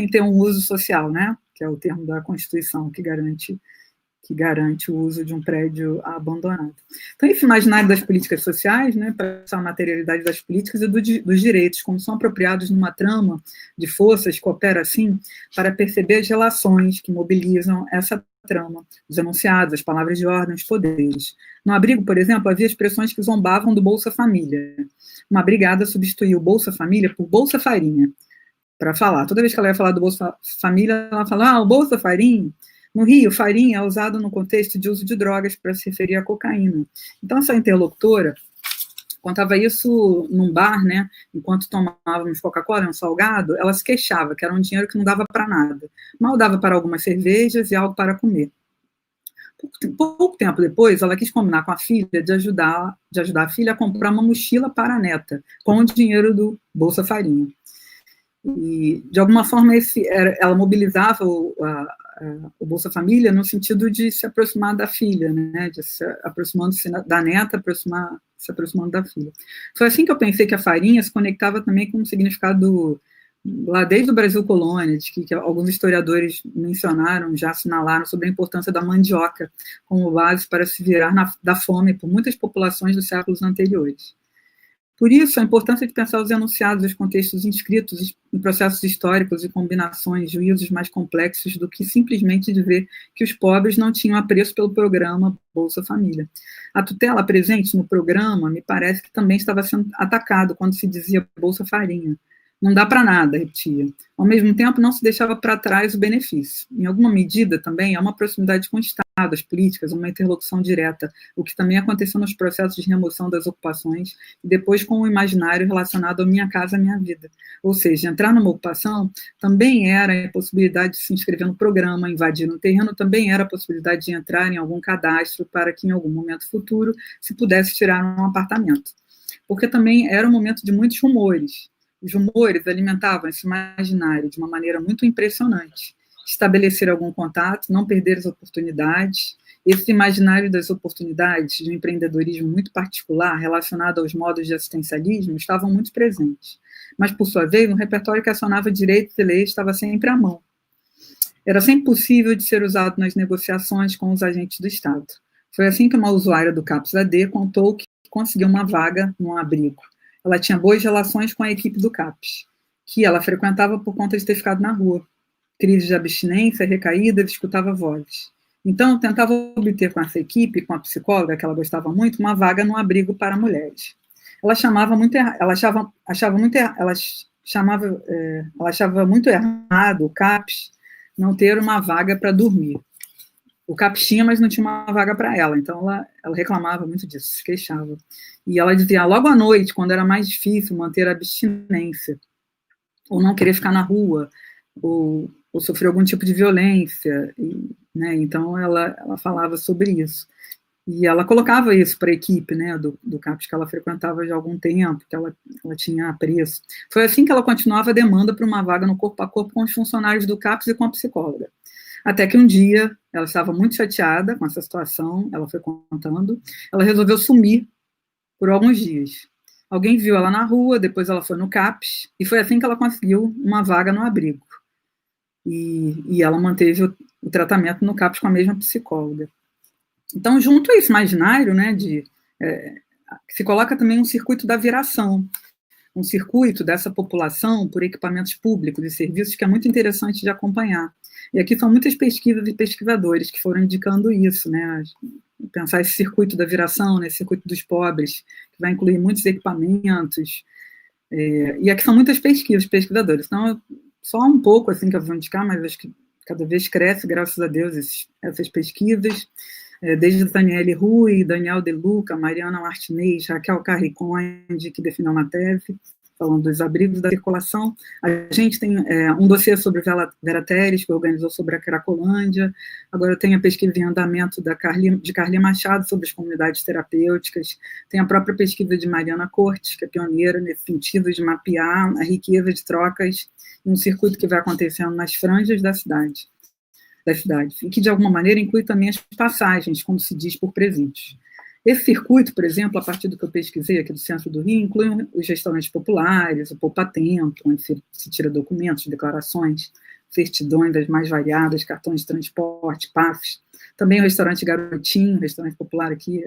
ter um uso social, né? Que é o termo da Constituição que garante o uso de um prédio abandonado. Então, esse imaginário das políticas sociais, né, para essa materialidade das políticas e dos direitos, como são apropriados numa trama de forças que opera assim, para perceber as relações que mobilizam essa trama, os enunciados, as palavras de ordem, os poderes. No abrigo, por exemplo, havia expressões que zombavam do Bolsa Família. Uma brigada substituiu Bolsa Família por Bolsa Farinha, para falar. Toda vez que ela ia falar do Bolsa Família, ela falava, o Bolsa Farinha. No Rio, farinha é usado no contexto de uso de drogas para se referir à cocaína. Então, essa interlocutora contava isso num bar, né? Enquanto tomávamos Coca-Cola, um salgado, ela se queixava que era um dinheiro que não dava para nada. Mal dava para algumas cervejas e algo para comer. Pouco tempo depois, ela quis combinar com a filha de ajudar a filha a comprar uma mochila para a neta, com o dinheiro do Bolsa Farinha. E, de alguma forma, ela mobilizava o Bolsa Família no sentido de se aproximar da filha, né? De se aproximando-se da neta, se aproximando da filha. Foi assim que eu pensei que a farinha se conectava também com um significado lá desde o Brasil colônia, de que alguns historiadores mencionaram, já assinalaram sobre a importância da mandioca como base para se virar da fome por muitas populações dos séculos anteriores. Por isso, a importância de pensar os enunciados, os contextos inscritos em processos históricos e combinações, juízos mais complexos do que simplesmente dizer que os pobres não tinham apreço pelo programa Bolsa Família. A tutela presente no programa me parece que também estava sendo atacado quando se dizia Bolsa Farinha. Não dá para nada, repetia. Ao mesmo tempo, não se deixava para trás o benefício. Em alguma medida, também, há uma proximidade com o Estado, as políticas, uma interlocução direta, o que também aconteceu nos processos de remoção das ocupações e depois com o imaginário relacionado à Minha Casa Minha Vida. Ou seja, entrar numa ocupação também era a possibilidade de se inscrever no programa, invadir um terreno também era a possibilidade de entrar em algum cadastro para que, em algum momento futuro, se pudesse tirar um apartamento. Porque também era um momento de muitos rumores. Os rumores alimentavam esse imaginário de uma maneira muito impressionante. Estabelecer algum contato, não perder as oportunidades. Esse imaginário das oportunidades, de um empreendedorismo muito particular, relacionado aos modos de assistencialismo, estavam muito presentes. Mas, por sua vez, um repertório que acionava direitos e leis estava sempre à mão. Era sempre possível de ser usado nas negociações com os agentes do Estado. Foi assim que uma usuária do CAPS-AD contou que conseguiu uma vaga num abrigo. Ela tinha boas relações com a equipe do CAPS, que ela frequentava por conta de ter ficado na rua. Crise de abstinência, recaídas, escutava vozes. Então, tentava obter com essa equipe, com a psicóloga, que ela gostava muito, uma vaga no abrigo para mulheres. Ela achava muito errado o CAPS não ter uma vaga para dormir. O CAPS tinha, mas não tinha uma vaga para ela. Então, ela reclamava muito disso, se queixava. E ela dizia, logo à noite, quando era mais difícil manter a abstinência, ou não querer ficar na rua, ou sofrer algum tipo de violência, né? Então, ela falava sobre isso. E ela colocava isso para a equipe, né, do CAPS, que ela frequentava já há algum tempo, que ela tinha apreço. Foi assim que ela continuava a demanda para uma vaga no corpo a corpo com os funcionários do CAPS e com a psicóloga. Até que um dia, ela estava muito chateada com essa situação, ela foi contando, ela resolveu sumir por alguns dias. Alguém viu ela na rua, depois ela foi no CAPS, e foi assim que ela conseguiu uma vaga no abrigo. E ela manteve o tratamento no CAPS com a mesma psicóloga. Então, junto a esse imaginário, né, se coloca também um circuito da viração, um circuito dessa população por equipamentos públicos e serviços que é muito interessante de acompanhar. E aqui são muitas pesquisas e pesquisadores que foram indicando isso, né, pensar esse circuito da viração, né, esse circuito dos pobres, que vai incluir muitos equipamentos, e aqui são muitas pesquisadores. Então, só um pouco assim que eu vou indicar, mas acho que cada vez cresce, graças a Deus, essas pesquisas, desde Daniele Rui, Daniel De Luca, Mariana Martinez, Raquel Carriconde, que definiu uma tese, falando dos abrigos da circulação. A gente tem um dossiê sobre Vera Teres, que organizou sobre a Cracolândia. Agora tem a pesquisa em andamento de Carli Machado sobre as comunidades terapêuticas. Tem a própria pesquisa de Mariana Cortes, que é pioneira nesse sentido de mapear a riqueza de trocas em um circuito que vai acontecendo nas franjas da cidade. das cidades, e que, de alguma maneira, inclui também as passagens, como se diz, por presídios. Esse circuito, por exemplo, a partir do que eu pesquisei aqui do centro do Rio, inclui os restaurantes populares, o poupa-tempo, onde se tira documentos, declarações, certidões das mais variadas, cartões de transporte, PAFs. Também o restaurante Garotinho, restaurante popular aqui,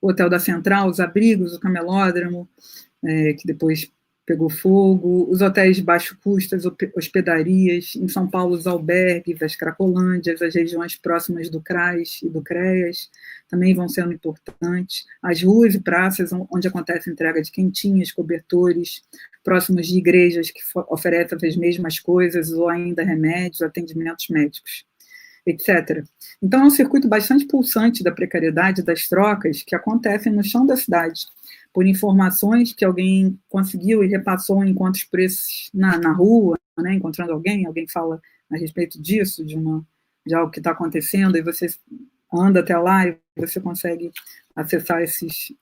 o Hotel da Central, os abrigos, o camelódromo, que depois pegou fogo, os hotéis de baixo custo, as hospedarias, em São Paulo os albergues, as cracolândias, as regiões próximas do CRAS e do CREAS, também vão sendo importantes, as ruas e praças onde acontece a entrega de quentinhas, cobertores, próximos de igrejas que oferecem as mesmas coisas, ou ainda remédios, atendimentos médicos, etc. Então, é um circuito bastante pulsante da precariedade, das trocas, que acontecem no chão da cidade, por informações que alguém conseguiu e repassou enquanto expressos na rua, né, encontrando alguém fala a respeito disso, de algo que está acontecendo, e você anda até lá e você consegue acessar esses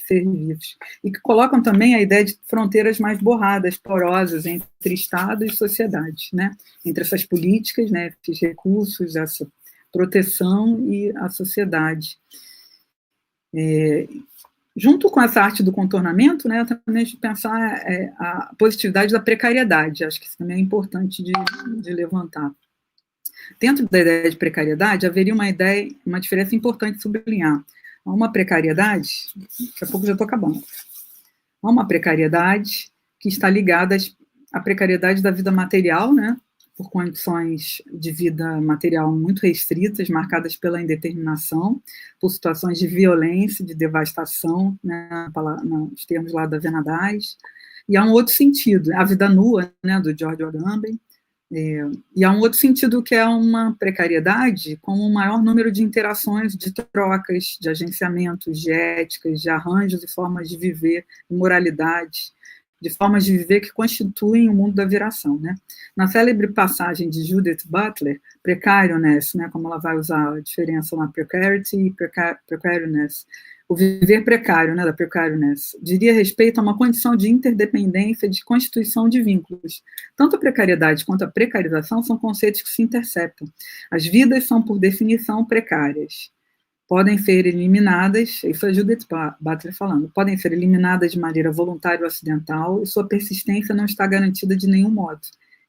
serviços. E que colocam também a ideia de fronteiras mais borradas, porosas, entre Estado e sociedade, né, entre essas políticas, né, esses recursos, essa proteção e a sociedade. Junto com essa arte do contornamento, né, também a gente pensar a positividade da precariedade, acho que isso também é importante de levantar. Dentro da ideia de precariedade, haveria uma diferença importante de sublinhar. Há uma precariedade, daqui a pouco já estou acabando, há uma precariedade que está ligada à precariedade da vida material, né, por condições de vida material muito restritas, marcadas pela indeterminação, por situações de violência, de devastação, né, nos termos lá da Venadais, e há um outro sentido, a vida nua, né, do George Agamben, e há um outro sentido que é uma precariedade com um maior número de interações, de trocas, de agenciamentos, de éticas, de arranjos e formas de viver, de moralidade, de formas de viver que constituem o mundo da viração, né? Na célebre passagem de Judith Butler, precariousness, né, como ela vai usar a diferença lá, precarity e precariousness, o viver precário, né, da precariousness, diria respeito a uma condição de interdependência, de constituição de vínculos. Tanto a precariedade quanto a precarização são conceitos que se interceptam. As vidas são, por definição, precárias. Podem ser eliminadas, isso é Judith Butler falando, podem ser eliminadas de maneira voluntária ou acidental, e sua persistência não está garantida de nenhum modo.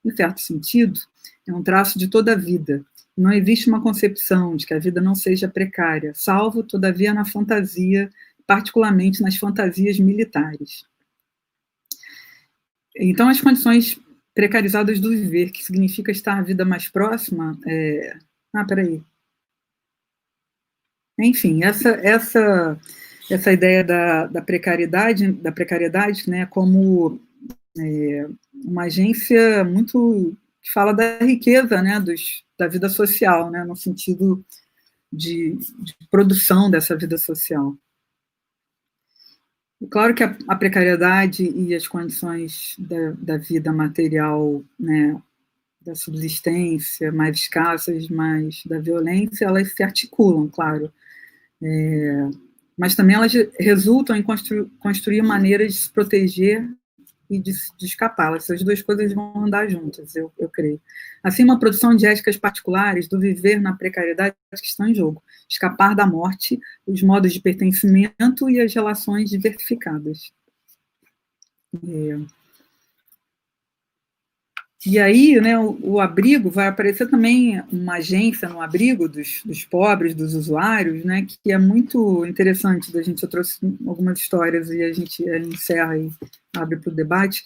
Em certo sentido, é um traço de toda a vida. Não existe uma concepção de que a vida não seja precária, salvo, todavia, na fantasia, particularmente nas fantasias militares. Então, as condições precarizadas do viver, que significa estar a vida mais próxima, peraí. Enfim, essa ideia da precariedade, né, como uma agência muito que fala da riqueza, né, da vida social, né, no sentido de produção dessa vida social. Claro que a precariedade e as condições da vida material, né, da subsistência mais escassas, mais da violência, elas se articulam, claro. Mas também elas resultam em construir maneiras de se proteger e de escapar. Essas duas coisas vão andar juntas, eu creio. Assim, uma produção de éticas particulares do viver na precariedade que estão em jogo. Escapar da morte, os modos de pertencimento e as relações diversificadas. E aí, né, o abrigo, vai aparecer também uma agência no abrigo dos pobres, dos usuários, né, que é muito interessante. Eu trouxe algumas histórias e a gente encerra e abre para o debate,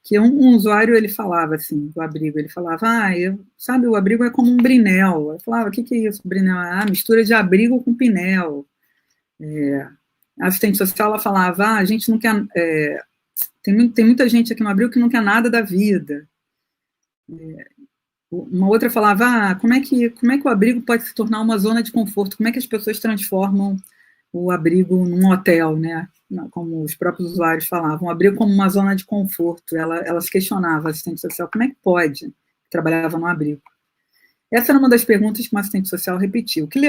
que um usuário, ele falava assim, do abrigo, ele falava, sabe, o abrigo é como um brinel. Eu falava, o que é isso, brinel? Mistura de abrigo com pinel. A assistente social, ela falava, a gente não quer... tem muita gente aqui no abrigo que não quer nada da vida. Uma outra falava, como é que o abrigo pode se tornar uma zona de conforto? Como é que as pessoas transformam o abrigo num hotel, né? Como os próprios usuários falavam, o abrigo como uma zona de conforto. Ela se questionava, a assistente social, como é que pode? Trabalhava no abrigo. Essa era uma das perguntas que uma assistente social repetiu. O que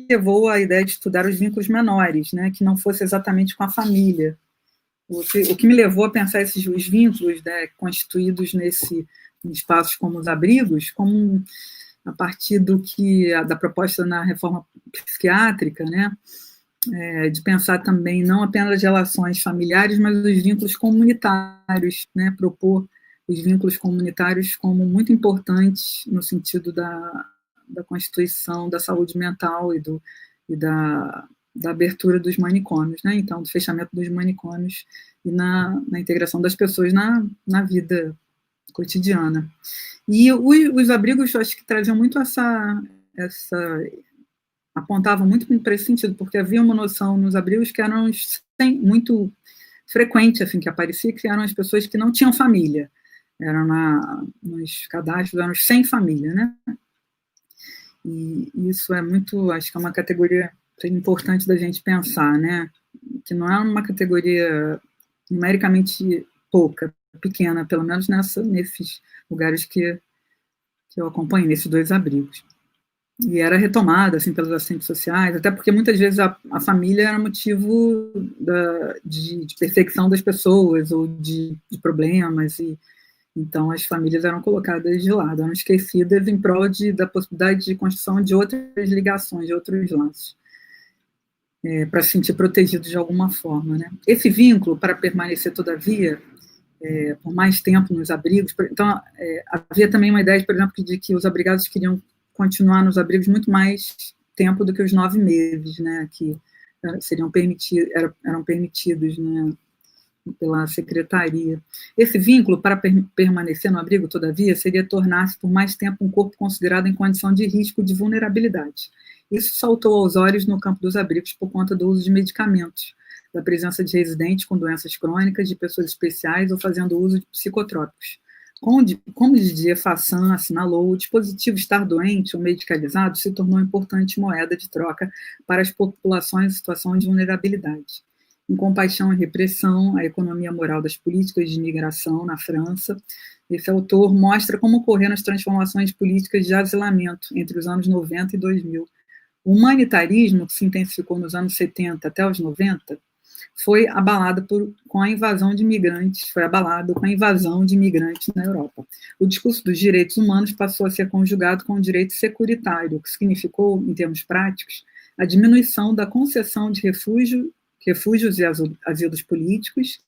levou à ideia de estudar os vínculos menores, né? Que não fosse exatamente com a família. O que me levou a pensar os vínculos, né, constituídos em espaços como os abrigos, como a partir da proposta na reforma psiquiátrica, né, de pensar também não apenas as relações familiares, mas os vínculos comunitários, né, propor os vínculos comunitários como muito importantes no sentido da constituição da saúde mental e da abertura dos manicômios, né, então, do fechamento dos manicômios e na integração das pessoas na vida cotidiana. E os abrigos, eu acho que traziam muito apontavam muito para esse sentido, porque havia uma noção nos abrigos que eram muito frequente, assim, que aparecia, que eram as pessoas que não tinham família, eram nos cadastros, eram sem família, né? E isso é muito, acho que é uma categoria importante da gente pensar, né? Que não é uma categoria numericamente pequena, pelo menos nesses lugares que eu acompanhei, nesses 2 abrigos. E era retomada, assim, pelos assistentes sociais, até porque muitas vezes a família era motivo de perseguição das pessoas ou de problemas, e então as famílias eram colocadas de lado, eram esquecidas em prol da possibilidade de construção de outras ligações, de outros laços, para se sentir protegido de alguma forma, né? Esse vínculo, para permanecer, todavia, por mais tempo nos abrigos, então, havia também uma ideia, por exemplo, de que os abrigados queriam continuar nos abrigos muito mais tempo do que os 9 meses, né, que eram permitidos, né, pela secretaria. Esse vínculo, para permanecer no abrigo, todavia, seria tornar-se por mais tempo um corpo considerado em condição de risco de vulnerabilidade. Isso saltou aos olhos no campo dos abrigos por conta do uso de medicamentos, da presença de residentes com doenças crônicas, de pessoas especiais ou fazendo uso de psicotrópicos. Como dizia Fassan assinalou, o dispositivo estar doente ou medicalizado se tornou importante moeda de troca para as populações em situação de vulnerabilidade. Em Compaixão e Repressão, a economia moral das políticas de imigração na França, esse autor mostra como ocorreram as transformações políticas de asilamento entre os anos 90 e 2000. O humanitarismo, que se intensificou nos anos 70 até os 90, foi abalado com a invasão de imigrantes na Europa. O discurso dos direitos humanos passou a ser conjugado com o direito securitário, que significou, em termos práticos, a diminuição da concessão de refúgios e asilos políticos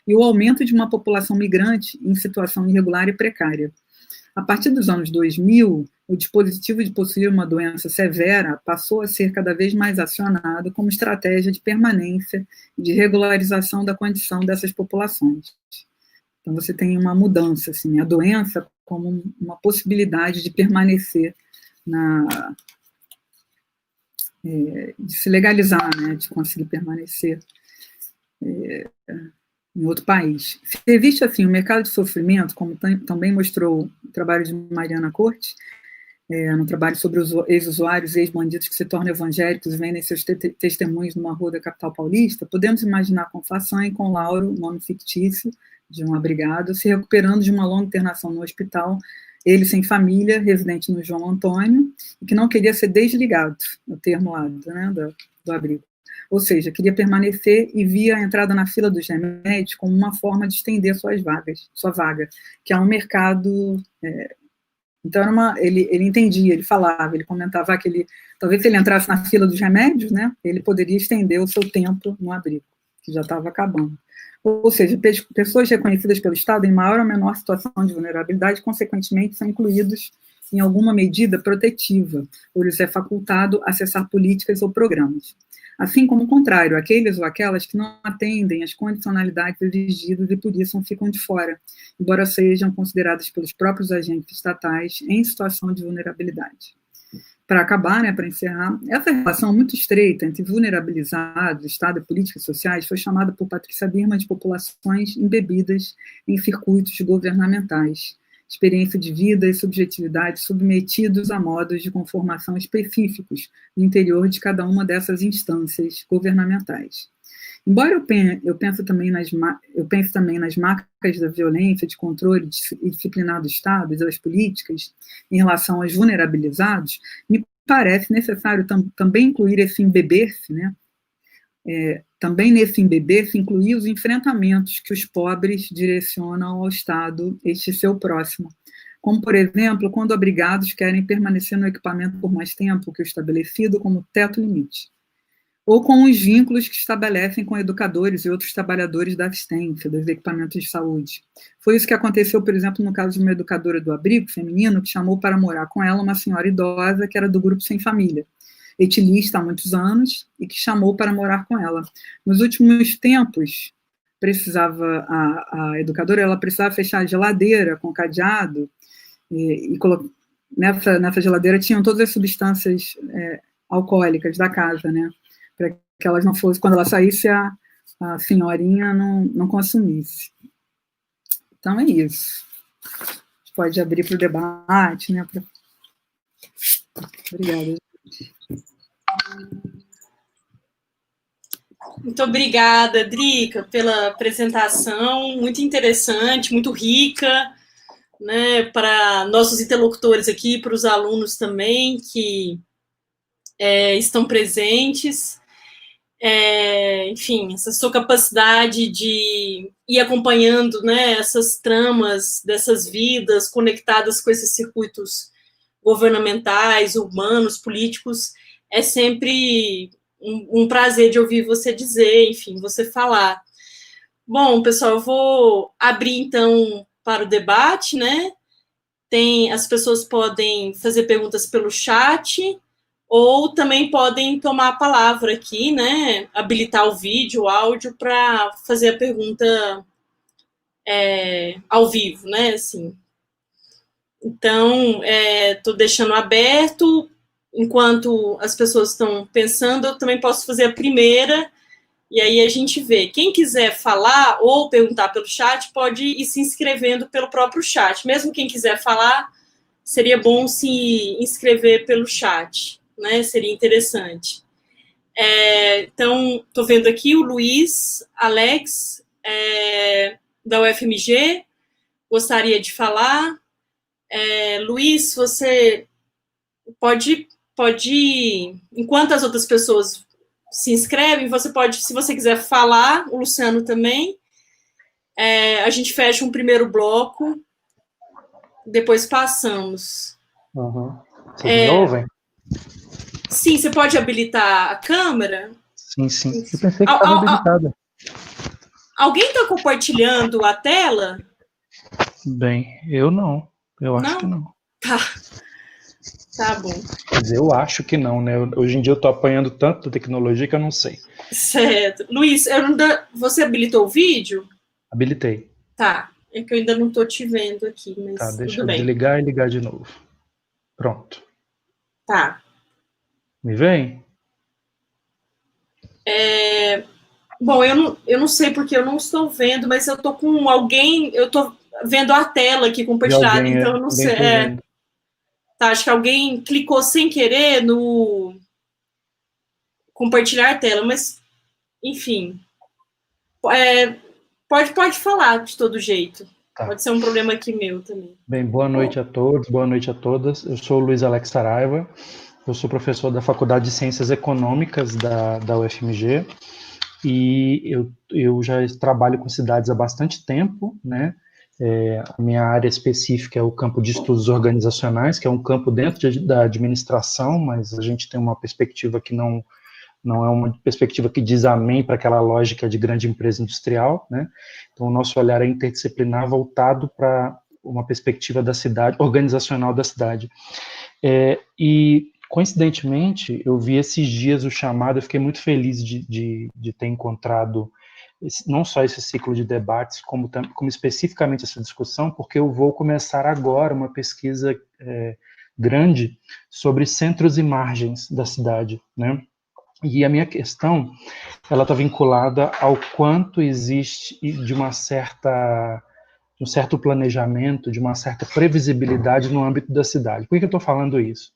e o aumento de uma população migrante em situação irregular e precária. A partir dos anos 2000, o dispositivo de possuir uma doença severa passou a ser cada vez mais acionado como estratégia de permanência e de regularização da condição dessas populações. Então, você tem uma mudança, assim, a doença como uma possibilidade de permanecer, de se legalizar, né, de conseguir permanecer em outro país. Ser visto assim, o mercado de sofrimento, como também mostrou o trabalho de Mariana Cortes, no trabalho sobre os ex-usuários e ex-bandidos que se tornam evangélicos e vendem seus testemunhos numa rua da capital paulista, podemos imaginar com Fassan e com Lauro, nome fictício de um abrigado, se recuperando de uma longa internação no hospital, ele sem família, residente no João Antônio, e que não queria ser desligado, o termo lá, né, do abrigo. Ou seja, queria permanecer e via a entrada na fila dos remédios como uma forma de estender sua vaga, que é um mercado... Então, ele entendia, ele falava, ele comentava que talvez se ele entrasse na fila dos remédios, né, ele poderia estender o seu tempo no abrigo, que já estava acabando. Ou seja, pessoas reconhecidas pelo Estado em maior ou menor situação de vulnerabilidade, consequentemente, são incluídos em alguma medida protetiva, ou lhes é facultado acessar políticas ou programas. Assim como o contrário, aqueles ou aquelas que não atendem às condicionalidades exigidas e por isso ficam de fora, embora sejam consideradas pelos próprios agentes estatais em situação de vulnerabilidade. Para acabar, né, para encerrar, essa relação muito estreita entre vulnerabilizados, Estado e políticas sociais foi chamada por Patrícia Birman de populações embebidas em circuitos governamentais, experiência de vida e subjetividade submetidos a modos de conformação específicos no interior de cada uma dessas instâncias governamentais. Embora eu pense também nas marcas da violência, de controle e disciplinar do Estado e das políticas em relação aos vulnerabilizados, me parece necessário também incluir esse embeber-se, né? Também nesse embeber-se incluir os enfrentamentos que os pobres direcionam ao Estado, este seu próximo, como, por exemplo, quando abrigados querem permanecer no equipamento por mais tempo que o estabelecido como teto limite, ou com os vínculos que estabelecem com educadores e outros trabalhadores da assistência, dos equipamentos de saúde. Foi isso que aconteceu, por exemplo, no caso de uma educadora do abrigo feminino, que chamou para morar com ela uma senhora idosa que era do grupo Sem Família, etilista há muitos anos, e que chamou para morar com ela. Nos últimos tempos, a educadora ela precisava fechar a geladeira com cadeado, e nessa geladeira tinham todas as substâncias alcoólicas da casa, né? Para que elas não fossem, quando ela saísse, a senhorinha não consumisse. Então, é isso. A gente pode abrir para o debate, né? Obrigada. Muito obrigada, Drica, pela apresentação, muito interessante, muito rica, né, para nossos interlocutores aqui, para os alunos também, que estão presentes. Enfim, essa sua capacidade de ir acompanhando, né, essas tramas dessas vidas conectadas com esses circuitos governamentais, urbanos, políticos, é sempre um prazer de ouvir você dizer, enfim, você falar. Bom, pessoal, eu vou abrir, então, para o debate, né? As pessoas podem fazer perguntas pelo chat, ou também podem tomar a palavra aqui, né? Habilitar o vídeo, o áudio, para fazer a pergunta ao vivo, né? Assim. Então, estou deixando aberto. Enquanto as pessoas estão pensando, eu também posso fazer a primeira, e aí a gente vê. Quem quiser falar ou perguntar pelo chat, pode ir se inscrevendo pelo próprio chat. Mesmo quem quiser falar, seria bom se inscrever pelo chat, né? Seria interessante. Então, estou vendo aqui o Luiz Alex, da UFMG, gostaria de falar. Luiz, você pode, enquanto as outras pessoas se inscrevem, você pode, se você quiser falar, o Luciano também, a gente fecha um primeiro bloco, depois passamos. Uhum. Vocês me ouvem? Sim, você pode habilitar a câmera? Sim. Eu pensei que estava habilitada. Alguém está compartilhando a tela? Bem, eu não. Eu acho que não. Tá bom. Quer dizer, eu acho que não, né? Hoje em dia eu tô apanhando tanto da tecnologia que eu não sei. Certo. Luiz, você habilitou o vídeo? Habilitei. Tá. É que eu ainda não tô te vendo aqui, mas tá, deixa tudo eu bem. Desligar e ligar de novo. Pronto. Tá. Me vem? Bom, eu não sei porque eu não estou vendo, mas eu tô com alguém, eu tô vendo a tela aqui compartilhada, então eu não sei. Tá, acho que alguém clicou sem querer no compartilhar a tela, mas, enfim. Pode falar de todo jeito. Tá. Pode ser um problema aqui meu também. Bem, boa noite a todos, boa noite a todas. Eu sou o Luiz Alex Saraiva, eu sou professor da Faculdade de Ciências Econômicas da UFMG e eu já trabalho com cidades há bastante tempo, né? A minha área específica é o campo de estudos organizacionais, que é um campo dentro da administração, mas a gente tem uma perspectiva que não é uma perspectiva que diz amém para aquela lógica de grande empresa industrial, né? Então, o nosso olhar é interdisciplinar, voltado para uma perspectiva da cidade, organizacional da cidade. E, coincidentemente, eu vi esses dias o chamado, eu fiquei muito feliz de ter encontrado não só esse ciclo de debates, como especificamente essa discussão, porque eu vou começar agora uma pesquisa grande sobre centros e margens da cidade, né? E a minha questão, ela está vinculada ao quanto existe de um certo planejamento, de uma certa previsibilidade no âmbito da cidade. Por que eu estou falando isso?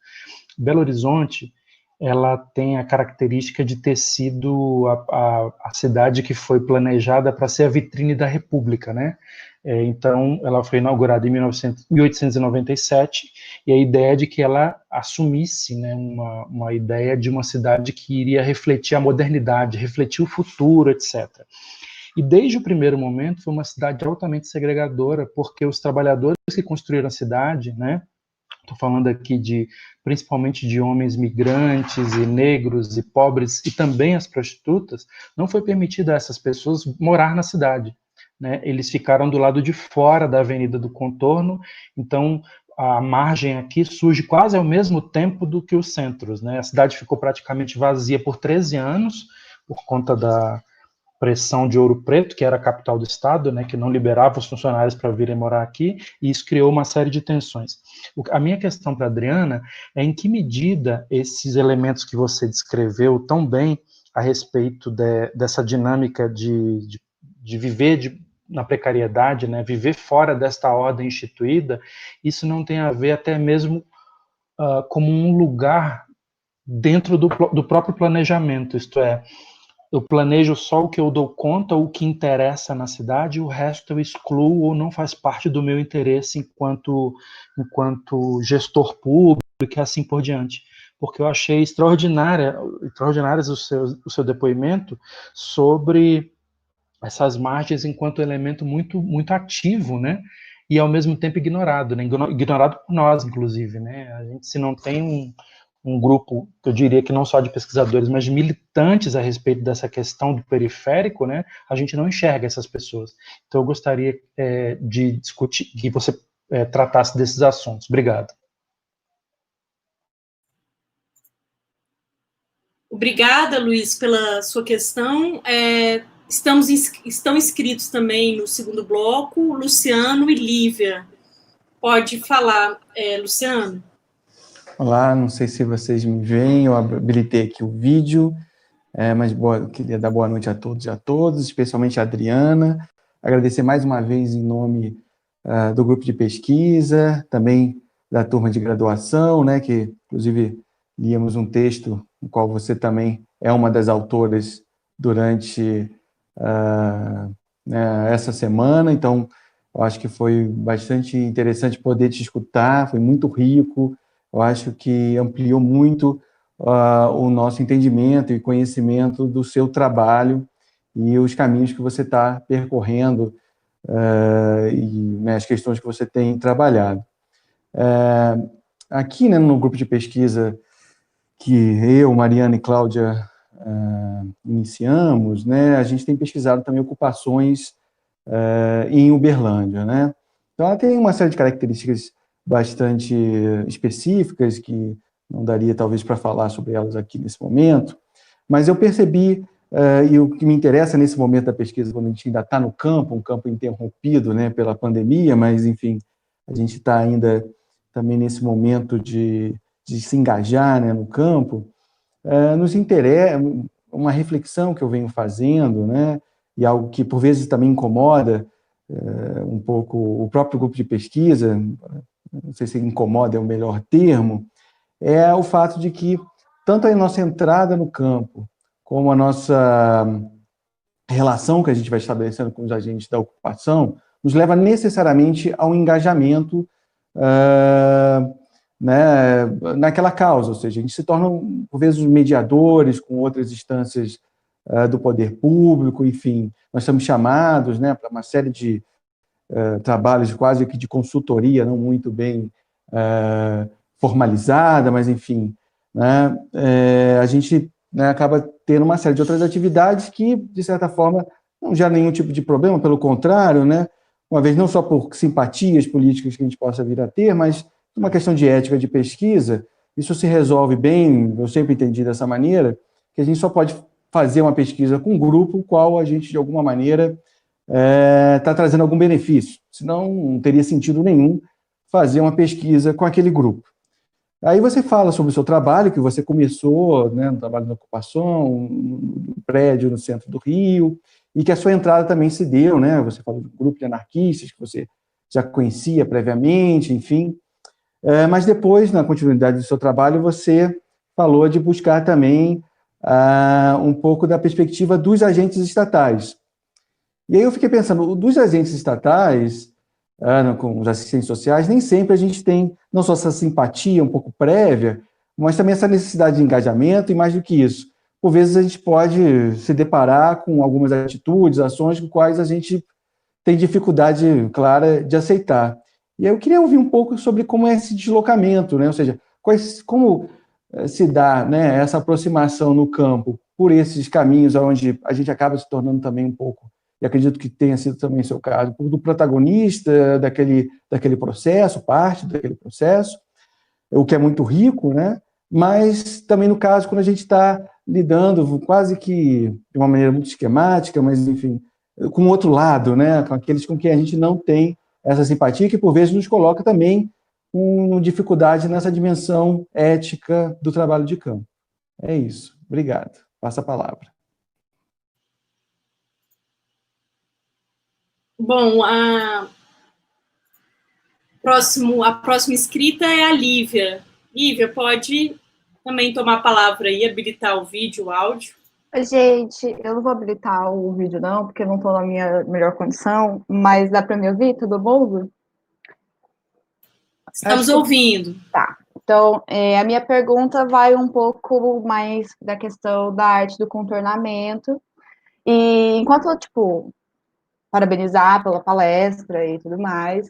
Belo Horizonte, ela tem a característica de ter sido a cidade que foi planejada para ser a vitrine da República, né? Então, ela foi inaugurada em 1897, e a ideia é de que ela assumisse, né, uma ideia de uma cidade que iria refletir a modernidade, refletir o futuro, etc. E desde o primeiro momento foi uma cidade altamente segregadora, porque os trabalhadores que construíram a cidade, né, estou falando aqui principalmente de homens migrantes e negros e pobres e também as prostitutas, não foi permitido a essas pessoas morar na cidade, né? Eles ficaram do lado de fora da Avenida do Contorno, então a margem aqui surge quase ao mesmo tempo do que os centros, né? A cidade ficou praticamente vazia por 13 anos, por conta da pressão de Ouro Preto, que era a capital do estado, né, que não liberava os funcionários para virem morar aqui, e isso criou uma série de tensões. A minha questão para a Adriana é em que medida esses elementos que você descreveu tão bem a respeito dessa dinâmica de viver na precariedade, né, viver fora desta ordem instituída, isso não tem a ver até mesmo como um lugar dentro do próprio planejamento, isto é, eu planejo só o que eu dou conta, o que interessa na cidade, e o resto eu excluo ou não faz parte do meu interesse enquanto gestor público e assim por diante. Porque eu achei extraordinárias o seu depoimento sobre essas margens enquanto elemento muito, muito ativo, né? E ao mesmo tempo ignorado, né? Ignorado por nós, inclusive, né? A gente, se não tem um grupo, eu diria que não só de pesquisadores, mas de militantes a respeito dessa questão do periférico, né, a gente não enxerga essas pessoas. Então, eu gostaria de discutir, que você tratasse desses assuntos. Obrigado. Obrigada, Luiz, pela sua questão. Estão inscritos também no segundo bloco Luciano e Lívia. Pode falar, Luciano. Olá, não sei se vocês me veem, eu habilitei aqui o vídeo, mas queria dar boa noite a todos e a todas, especialmente a Adriana, agradecer mais uma vez em nome do grupo de pesquisa, também da turma de graduação, né, que inclusive líamos um texto no qual você também é uma das autoras durante essa semana, então eu acho que foi bastante interessante poder te escutar, foi muito rico. Eu acho que ampliou muito o nosso entendimento e conhecimento do seu trabalho e os caminhos que você está percorrendo e as questões que você tem trabalhado. Aqui, né, no grupo de pesquisa que eu, Mariana e Cláudia iniciamos, né, a gente tem pesquisado também ocupações em Uberlândia, né? Então, ela tem uma série de características bastante específicas, que não daria talvez para falar sobre elas aqui nesse momento, mas eu percebi, e o que me interessa nesse momento da pesquisa, quando a gente ainda está no campo, um campo interrompido, né, pela pandemia, mas enfim, a gente está ainda também nesse momento de se engajar, né, no campo, nos interessa uma reflexão que eu venho fazendo, né, e algo que por vezes também incomoda um pouco o próprio grupo de pesquisa, não sei se incomoda é o melhor termo, é o fato de que tanto a nossa entrada no campo, como a nossa relação que a gente vai estabelecendo com os agentes da ocupação, nos leva necessariamente ao engajamento né, naquela causa, ou seja, a gente se torna, por vezes, mediadores com outras instâncias do poder público, enfim, nós somos chamados, né, para uma série de trabalhos quase que de consultoria, não muito bem formalizada, mas enfim, né, a gente, né, acaba tendo uma série de outras atividades que, de certa forma, não gera nenhum tipo de problema, pelo contrário, né, uma vez não só por simpatias políticas que a gente possa vir a ter, mas uma questão de ética de pesquisa, isso se resolve bem, eu sempre entendi dessa maneira, que a gente só pode fazer uma pesquisa com um grupo, o qual a gente, de alguma maneira, está trazendo algum benefício, senão não teria sentido nenhum fazer uma pesquisa com aquele grupo. Aí você fala sobre o seu trabalho, que você começou, né, no trabalho na ocupação, no prédio no centro do Rio, e que a sua entrada também se deu, né, você falou do grupo de anarquistas, que você já conhecia previamente, enfim, mas depois, na continuidade do seu trabalho, você falou de buscar também um pouco da perspectiva dos agentes estatais. E aí eu fiquei pensando, dos agentes estatais, com os assistentes sociais, nem sempre a gente tem não só essa simpatia um pouco prévia, mas também essa necessidade de engajamento, e mais do que isso, por vezes a gente pode se deparar com algumas atitudes, ações com quais a gente tem dificuldade clara de aceitar. E eu queria ouvir um pouco sobre como é esse deslocamento, né? Ou seja, como se dá, né, essa aproximação no campo por esses caminhos onde a gente acaba se tornando também um pouco, e acredito que tenha sido também o seu caso, do protagonista daquele processo, parte daquele processo, o que é muito rico, né? Mas também no caso, quando a gente está lidando quase que de uma maneira muito esquemática, mas enfim, com o outro lado, né? Com aqueles com quem a gente não tem essa simpatia, que por vezes nos coloca também com dificuldade nessa dimensão ética do trabalho de campo. É isso. Obrigado. Passa a palavra. Bom, a próxima inscrita é a Lívia. Lívia, pode também tomar a palavra e habilitar o vídeo, o áudio. Gente, eu não vou habilitar o vídeo não, porque eu não estou na minha melhor condição, mas dá para me ouvir? Tudo bom, Lu? Estamos ouvindo. Tá. Então, a minha pergunta vai um pouco mais da questão da arte do contornamento. E enquanto eu, parabenizar pela palestra e tudo mais,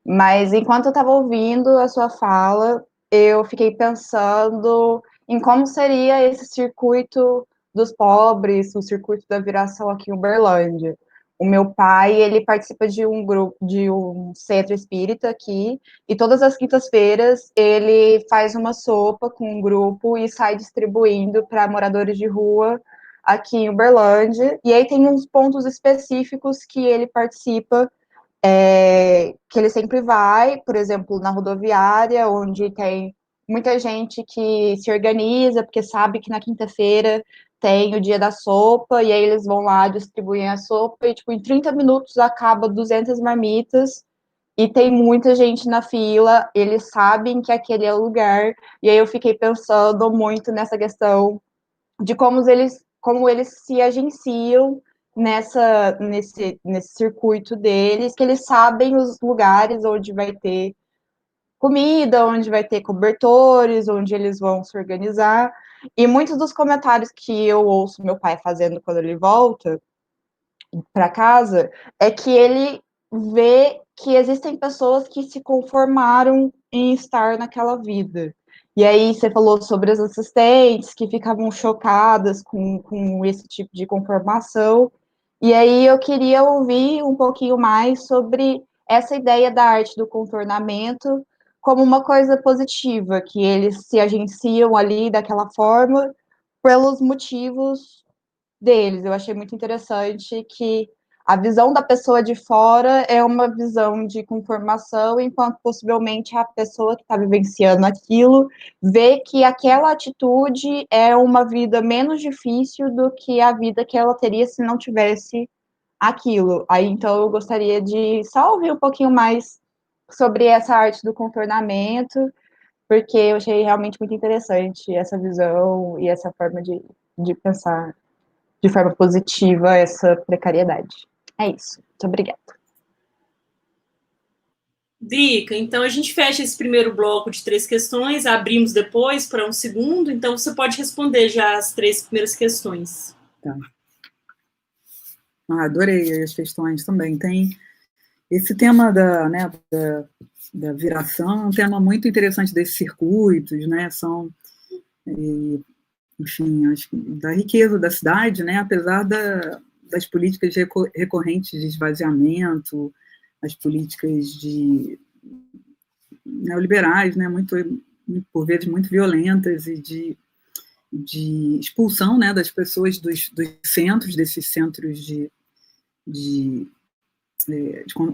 mas enquanto eu estava ouvindo a sua fala, eu fiquei pensando em como seria esse circuito dos pobres, o circuito da viração aqui em Uberlândia. O meu pai, ele participa de um grupo, de um centro espírita aqui, e todas as quintas-feiras ele faz uma sopa com um grupo e sai distribuindo para moradores de rua aqui em Uberlândia. E aí tem uns pontos específicos que ele participa, que ele sempre vai, por exemplo, na rodoviária, onde tem muita gente que se organiza, porque sabe que na quinta-feira tem o dia da sopa, e aí eles vão lá, distribuem a sopa, e, em 30 minutos acaba 200 marmitas, e tem muita gente na fila, eles sabem que aquele é o lugar, e aí eu fiquei pensando muito nessa questão de como eles se agenciam nesse circuito deles, que eles sabem os lugares onde vai ter comida, onde vai ter cobertores, onde eles vão se organizar. E muitos dos comentários que eu ouço meu pai fazendo quando ele volta para casa é que ele vê que existem pessoas que se conformaram em estar naquela vida. E aí você falou sobre as assistentes que ficavam chocadas com esse tipo de conformação. E aí eu queria ouvir um pouquinho mais sobre essa ideia da arte do contornamento como uma coisa positiva, que eles se agenciam ali daquela forma pelos motivos deles. Eu achei muito interessante que a visão da pessoa de fora é uma visão de conformação, enquanto possivelmente a pessoa que está vivenciando aquilo vê que aquela atitude é uma vida menos difícil do que a vida que ela teria se não tivesse aquilo. Aí, então, eu gostaria de só ouvir um pouquinho mais sobre essa arte do contornamento, porque eu achei realmente muito interessante essa visão e essa forma de pensar de forma positiva essa precariedade. É isso. Muito obrigada. Drica, então a gente fecha esse primeiro bloco de 3 questões, abrimos depois para um segundo, então você pode responder já as 3 primeiras questões. Tá. Adorei as questões também. Tem esse tema da viração, é um tema muito interessante desses circuitos, né? São, enfim, acho que da riqueza da cidade, né? Apesar das políticas recorrentes de esvaziamento, as políticas neoliberais, né? Muito, por vezes, muito violentas e de expulsão, né? Das pessoas dos centros, desses centros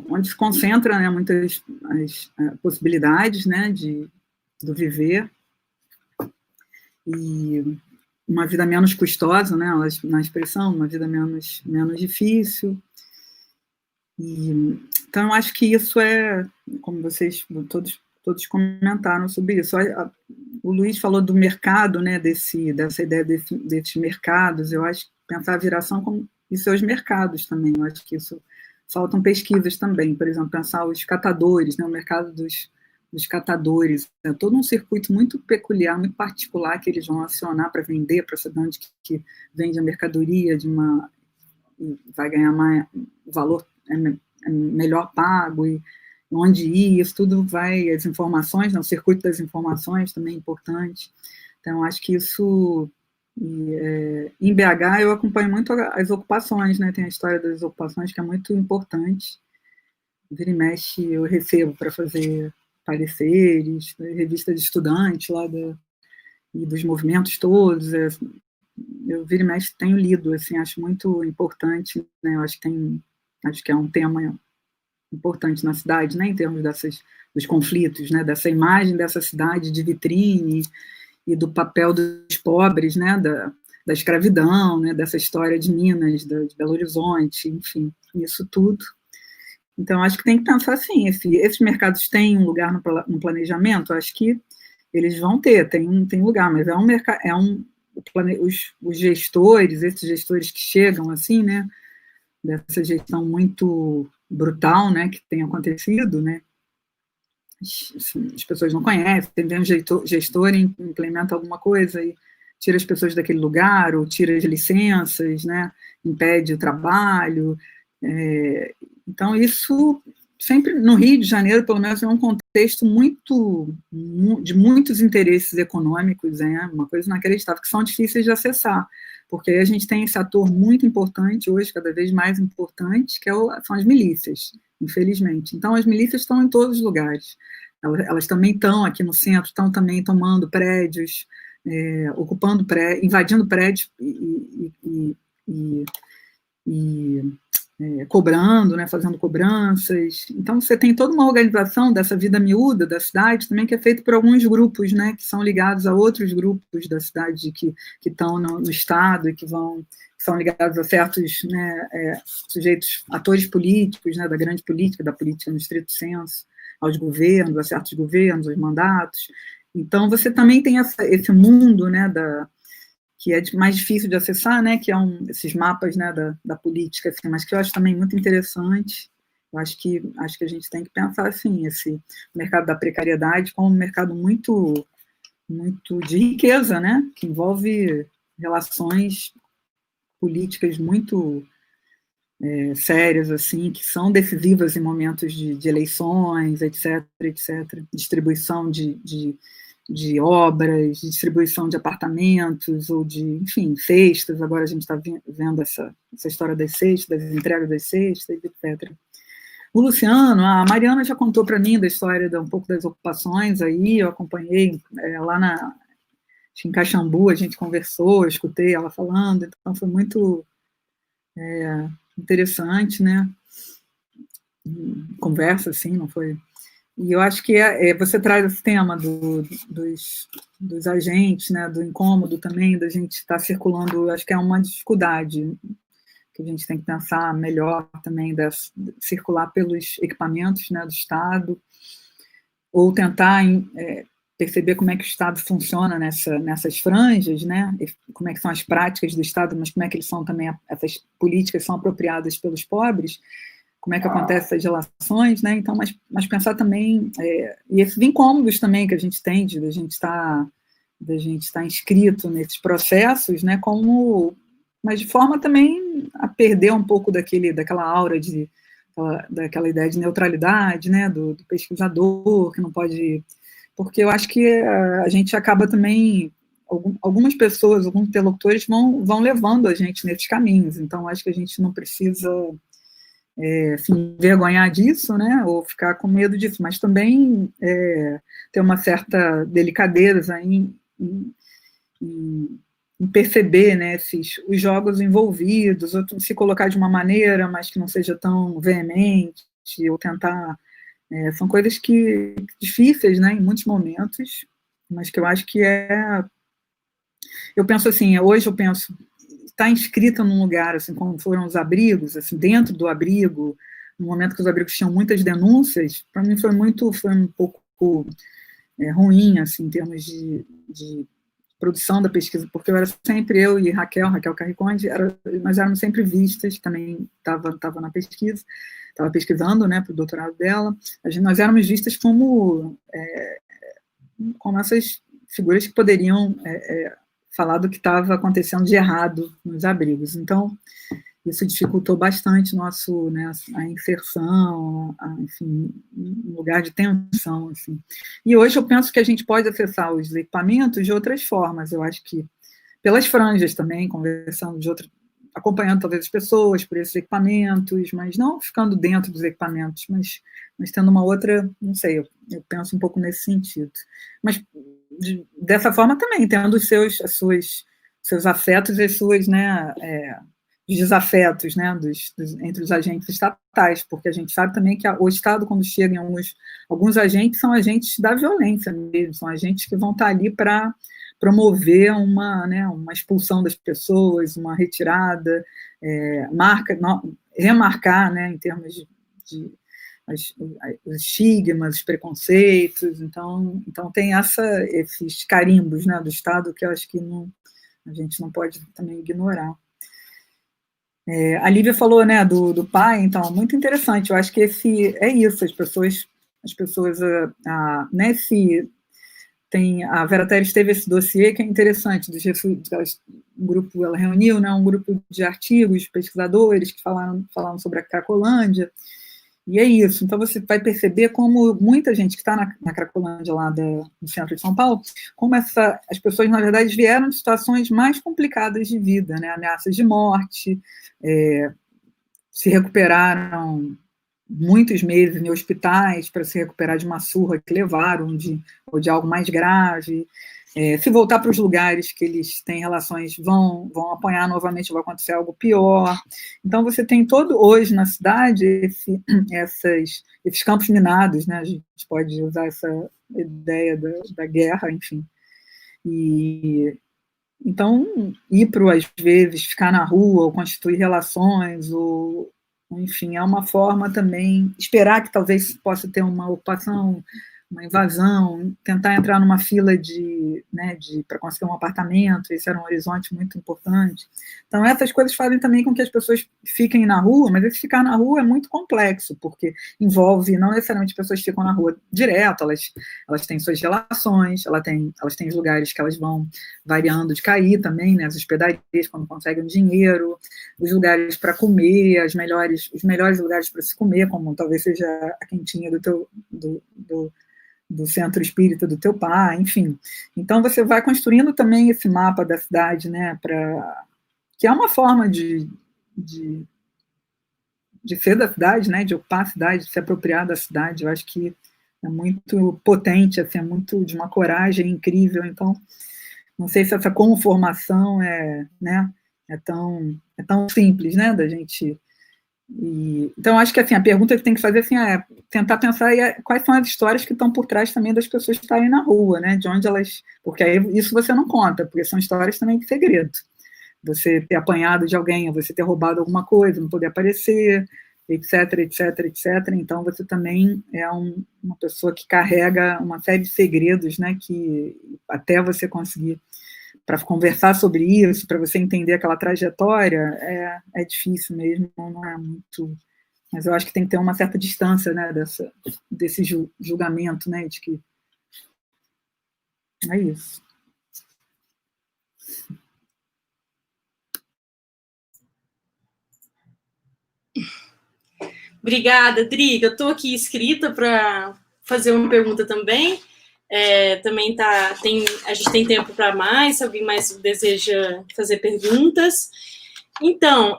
onde se concentra, né, muitas as possibilidades, né, do viver e uma vida menos custosa, né, na expressão, uma vida menos difícil. Então, eu acho que isso como vocês todos comentaram sobre isso. O Luiz falou do mercado, né, dessa ideia desses mercados. Eu acho que pensar a viração como e seus mercados também. Eu acho que isso faltam pesquisas também, por exemplo, pensar os catadores, né, o mercado dos dos catadores, é todo um circuito muito peculiar, muito particular que eles vão acionar para vender, para saber onde que vende a mercadoria vai ganhar mais valor, melhor pago, e onde ir, isso tudo vai, as informações, o circuito das informações também é importante. Então, acho que isso, em BH, eu acompanho muito as ocupações, né? Tem a história das ocupações, que é muito importante. Vira e mexe, eu recebo para fazer pareceres, revista de estudantes lá e dos movimentos todos. Eu vira e mexe tenho lido, assim, acho muito importante, né? Eu acho que é um tema importante na cidade, né? Em termos dos conflitos, né? Dessa imagem dessa cidade de vitrine e do papel dos pobres, né? Da escravidão, né? Dessa história de Minas, de Belo Horizonte, enfim, isso tudo. Então, acho que tem que pensar assim, esses mercados têm um lugar no planejamento? Acho que eles vão ter, tem lugar, mas os gestores, esses gestores que chegam assim, né, dessa gestão muito brutal, né, que tem acontecido, né, as pessoas não conhecem, vem um gestor implementa alguma coisa e tira as pessoas daquele lugar, ou tira as licenças, né, impede o trabalho. Então, isso sempre, no Rio de Janeiro, pelo menos, é um contexto de muitos interesses econômicos, uma coisa inacreditável, que são difíceis de acessar, porque aí a gente tem esse ator muito importante, hoje, cada vez mais importante, que são as milícias, infelizmente. Então, as milícias estão em todos os lugares. Elas também estão aqui no centro, estão também tomando prédios, ocupando prédios, invadindo prédios cobrando, né, fazendo cobranças. Então, você tem toda uma organização dessa vida miúda da cidade também, que é feita por alguns grupos, né, que são ligados a outros grupos da cidade que estão no Estado e que são ligados a certos, né, sujeitos, atores políticos, né, da grande política, da política no estrito senso, aos governos, a certos governos, aos mandatos. Então, você também tem esse mundo, né, que é mais difícil de acessar, né, que é esses mapas, né, da política, assim, mas que eu acho também muito interessante. Eu acho que a gente tem que pensar assim, esse mercado da precariedade como um mercado muito, muito de riqueza, né, que envolve relações políticas muito sérias, assim, que são decisivas em momentos de eleições, etc., distribuição de obras, de distribuição de apartamentos, ou enfim, cestas. Agora a gente está vendo essa história das cestas, das entregas das cestas, etc. O Luciano, a Mariana já contou para mim da história um pouco das ocupações aí, eu acompanhei lá em Caxambu, a gente conversou, eu escutei ela falando, então foi muito interessante, né? Conversa, assim, não foi... E eu acho que você traz esse tema dos agentes, né, do incômodo também, da gente estar circulando, acho que é uma dificuldade que a gente tem que pensar melhor também, circular pelos equipamentos, né, do Estado, ou tentar perceber como é que o Estado funciona nessas franjas, né, como é que são as práticas do Estado, mas como é que eles são também, essas políticas são apropriadas pelos pobres, como é que acontecem essas relações, né? Então, mas pensar também, e esses incômodos também que a gente tem, da gente estar inscrito nesses processos, né? Mas de forma também a perder um pouco daquela aura daquela ideia de neutralidade, né? Do pesquisador, que não pode... Porque eu acho que a gente acaba também... Algumas pessoas, alguns interlocutores vão levando a gente nesses caminhos, então acho que a gente não precisa... se envergonhar disso, né, ou ficar com medo disso, mas também ter uma certa delicadeza em perceber, né, os jogos envolvidos, ou se colocar de uma maneira, mas que não seja tão veemente, ou tentar... são coisas difíceis, né, em muitos momentos, mas que eu acho que eu penso assim, hoje eu penso... estar inscrita num lugar, assim, como foram os abrigos, assim, dentro do abrigo, no momento que os abrigos tinham muitas denúncias, para mim foi um pouco ruim, assim, em termos de produção da pesquisa, porque eu e Raquel Carriconde, nós éramos sempre vistas, também estava na pesquisa, estava pesquisando, né, para o doutorado dela, nós éramos vistas como essas figuras que poderiam falar do que estava acontecendo de errado nos abrigos. Então, isso dificultou bastante nosso, né, a inserção, enfim, um lugar de tensão, assim. E hoje eu penso que a gente pode acessar os equipamentos de outras formas. Eu acho que pelas franjas também, conversando acompanhando talvez as pessoas por esses equipamentos, mas não ficando dentro dos equipamentos, mas tendo uma outra, não sei, eu penso um pouco nesse sentido. Mas dessa forma também, tendo os seus afetos e as suas, né, os desafetos, né, entre os agentes estatais, porque a gente sabe também que o Estado, quando chega em alguns agentes, são agentes da violência mesmo, são agentes que vão estar ali para promover uma expulsão das pessoas, uma retirada, remarcar, né, em termos de os estigmas, os preconceitos. Então tem esses carimbos, né, do Estado que eu acho que a gente não pode também ignorar. A Lívia falou, né, do pai, então, muito interessante. Eu acho que é isso, as pessoas né, a Vera Teres teve esse dossiê que é interessante, um grupo, ela reuniu, né, um grupo de artigos, pesquisadores que falaram sobre a Cracolândia, e é isso. Então você vai perceber como muita gente que está na Cracolândia lá do centro de São Paulo, como as pessoas, na verdade, vieram de situações mais complicadas de vida, né, ameaças de morte, se recuperaram muitos meses em hospitais para se recuperar de uma surra que levaram, ou de algo mais grave. Se voltar para os lugares que eles têm relações, vão apanhar novamente, vai acontecer algo pior. Então, você tem hoje na cidade esses campos minados, né? A gente pode usar essa ideia da guerra, enfim. Então, às vezes, ficar na rua, ou constituir relações, ou enfim, é uma forma também, esperar que talvez possa ter uma ocupação, uma invasão, tentar entrar numa fila para conseguir um apartamento, esse era um horizonte muito importante. Então, essas coisas fazem também com que as pessoas fiquem na rua, mas esse ficar na rua é muito complexo, porque envolve, não necessariamente pessoas ficam na rua direto, elas têm suas relações, elas têm os lugares que elas vão variando de cair também, né, as hospedarias, quando conseguem dinheiro, os lugares para comer, os melhores lugares para se comer, como talvez seja a quentinha do centro espírita do teu pai, enfim. Então, você vai construindo também esse mapa da cidade, né, que é uma forma de ser da cidade, né, de ocupar a cidade, de se apropriar da cidade. Eu acho que é muito potente, assim, é muito de uma coragem incrível. Então, não sei se essa conformação é tão simples, né, da gente... Então, acho que assim, a pergunta que tem que fazer assim, é tentar pensar quais são as histórias que estão por trás também das pessoas que estarem na rua, né? De onde elas... Porque aí isso você não conta, porque são histórias também de segredo. Você ter apanhado de alguém, você ter roubado alguma coisa, não poder aparecer, etc, etc, etc. Então, você também é uma pessoa que carrega uma série de segredos, né? Que até você conseguir... Para conversar sobre isso, para você entender aquela trajetória, é difícil mesmo, não é muito... Mas eu acho que tem que ter uma certa distância, né, desse julgamento, né, de que... É isso. Obrigada, Driga. Eu estou aqui inscrita para fazer uma pergunta também. Também a gente tem tempo para mais, se alguém mais deseja fazer perguntas. Então,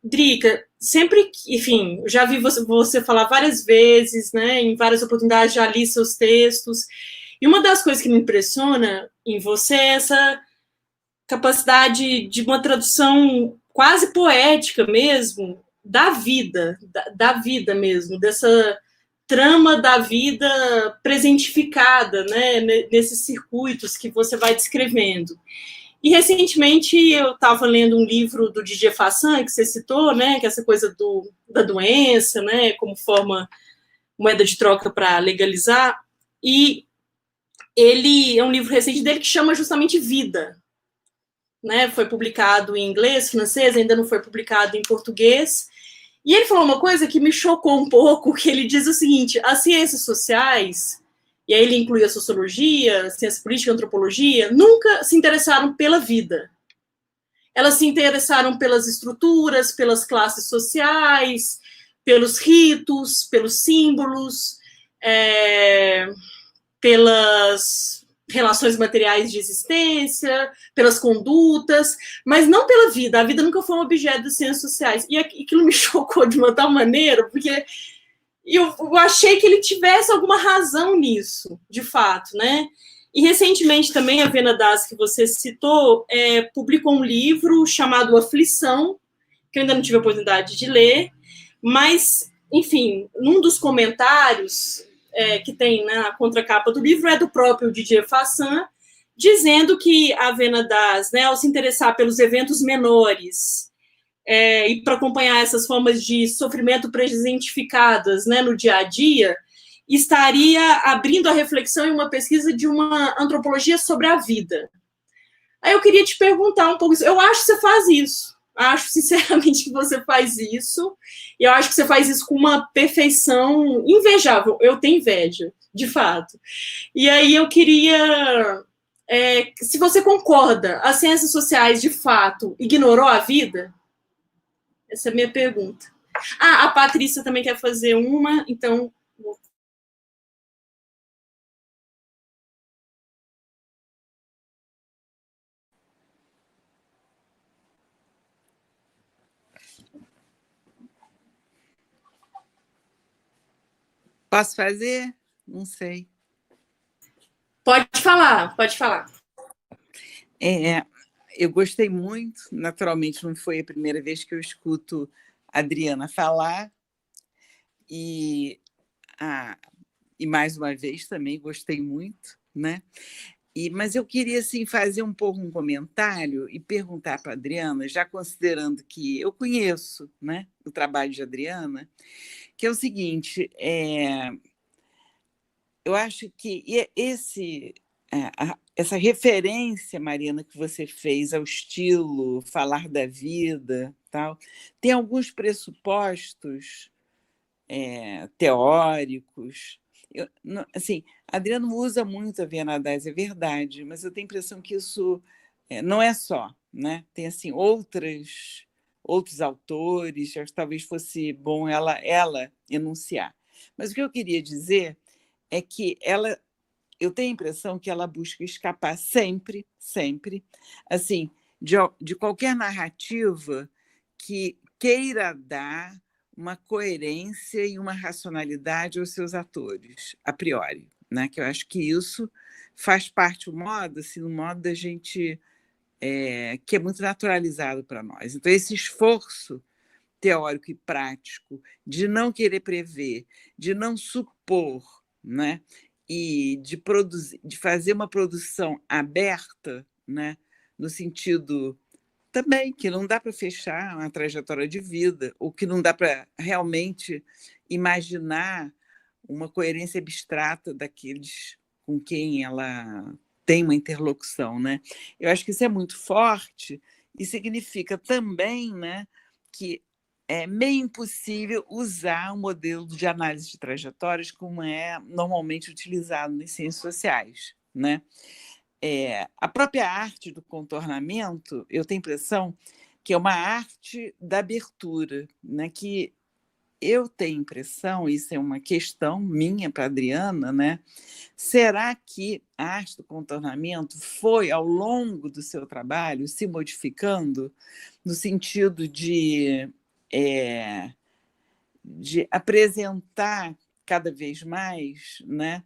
Drica, sempre que, enfim, já vi você falar várias vezes, né, em várias oportunidades, já li seus textos, e uma das coisas que me impressiona em você é essa capacidade de uma tradução quase poética mesmo, da vida mesmo, dessa trama da vida presentificada, né, nesses circuitos que você vai descrevendo. E, recentemente, eu estava lendo um livro do Didier Fassin, que você citou, né, que é essa coisa da doença, né, como moeda de troca para legalizar, e ele é um livro recente dele que chama justamente Vida, né, foi publicado em inglês, francês, ainda não foi publicado em português, E ele falou uma coisa que me chocou um pouco, que ele diz o seguinte: as ciências sociais, e aí ele inclui a sociologia, ciência política, antropologia, nunca se interessaram pela vida. Elas se interessaram pelas estruturas, pelas classes sociais, pelos ritos, pelos símbolos, pelas relações materiais de existência, pelas condutas, mas não pela vida. A vida nunca foi um objeto das ciências sociais. E aquilo me chocou de uma tal maneira, porque eu achei que ele tivesse alguma razão nisso, de fato, né? E recentemente também a Vena Das, que você citou, publicou um livro chamado Aflição, que eu ainda não tive a oportunidade de ler, mas, enfim, num dos comentários que tem na contracapa do livro é do próprio Didier Fassin, dizendo que a Vena Das, né, ao se interessar pelos eventos menores e para acompanhar essas formas de sofrimento presentificadas, né, no dia a dia, estaria abrindo a reflexão em uma pesquisa de uma antropologia sobre a vida. Aí eu queria te perguntar um pouco isso. Eu acho que você faz isso. Acho, sinceramente, que você faz isso. E eu acho que você faz isso com uma perfeição invejável. Eu tenho inveja, de fato. E aí eu queria... se você concorda, as ciências sociais, de fato, ignorou a vida? Essa é a minha pergunta. A Patrícia também quer fazer uma, então... Posso fazer? Não sei. Pode falar, pode falar. Eu gostei muito, naturalmente não foi a primeira vez que eu escuto a Adriana falar, e mais uma vez também gostei muito, né? Mas eu queria assim, fazer um pouco um comentário e perguntar para a Adriana, já considerando que eu conheço, né, o trabalho de Adriana, que é o seguinte, eu acho que essa referência, Mariana, que você fez ao estilo, falar da vida, tal, tem alguns pressupostos teóricos. Assim, a Adriana usa muito a Vena Das, é verdade, mas eu tenho a impressão que isso não é só, né? Tem assim, outros autores, acho que talvez fosse bom ela enunciar. Mas o que eu queria dizer é que eu tenho a impressão que ela busca escapar sempre, assim, de qualquer narrativa que queira dar uma coerência e uma racionalidade aos seus atores, a priori, né? Que eu acho que isso faz parte do modo, assim, do modo da gente que é muito naturalizado para nós. Então, esse esforço teórico e prático de não querer prever, de não supor, né? E de fazer uma produção aberta, né? No sentido também que não dá para fechar uma trajetória de vida, ou que não dá para realmente imaginar uma coerência abstrata daqueles com quem ela tem uma interlocução, né? Eu acho que isso é muito forte e significa também, né, que é meio impossível usar um modelo de análise de trajetórias como é normalmente utilizado nas ciências sociais, né? A própria arte do contornamento, eu tenho a impressão que é uma arte da abertura, né? Que eu tenho a impressão, isso é uma questão minha para a Adriana, né? Será que a arte do contornamento foi, ao longo do seu trabalho, se modificando no sentido de apresentar cada vez mais, né?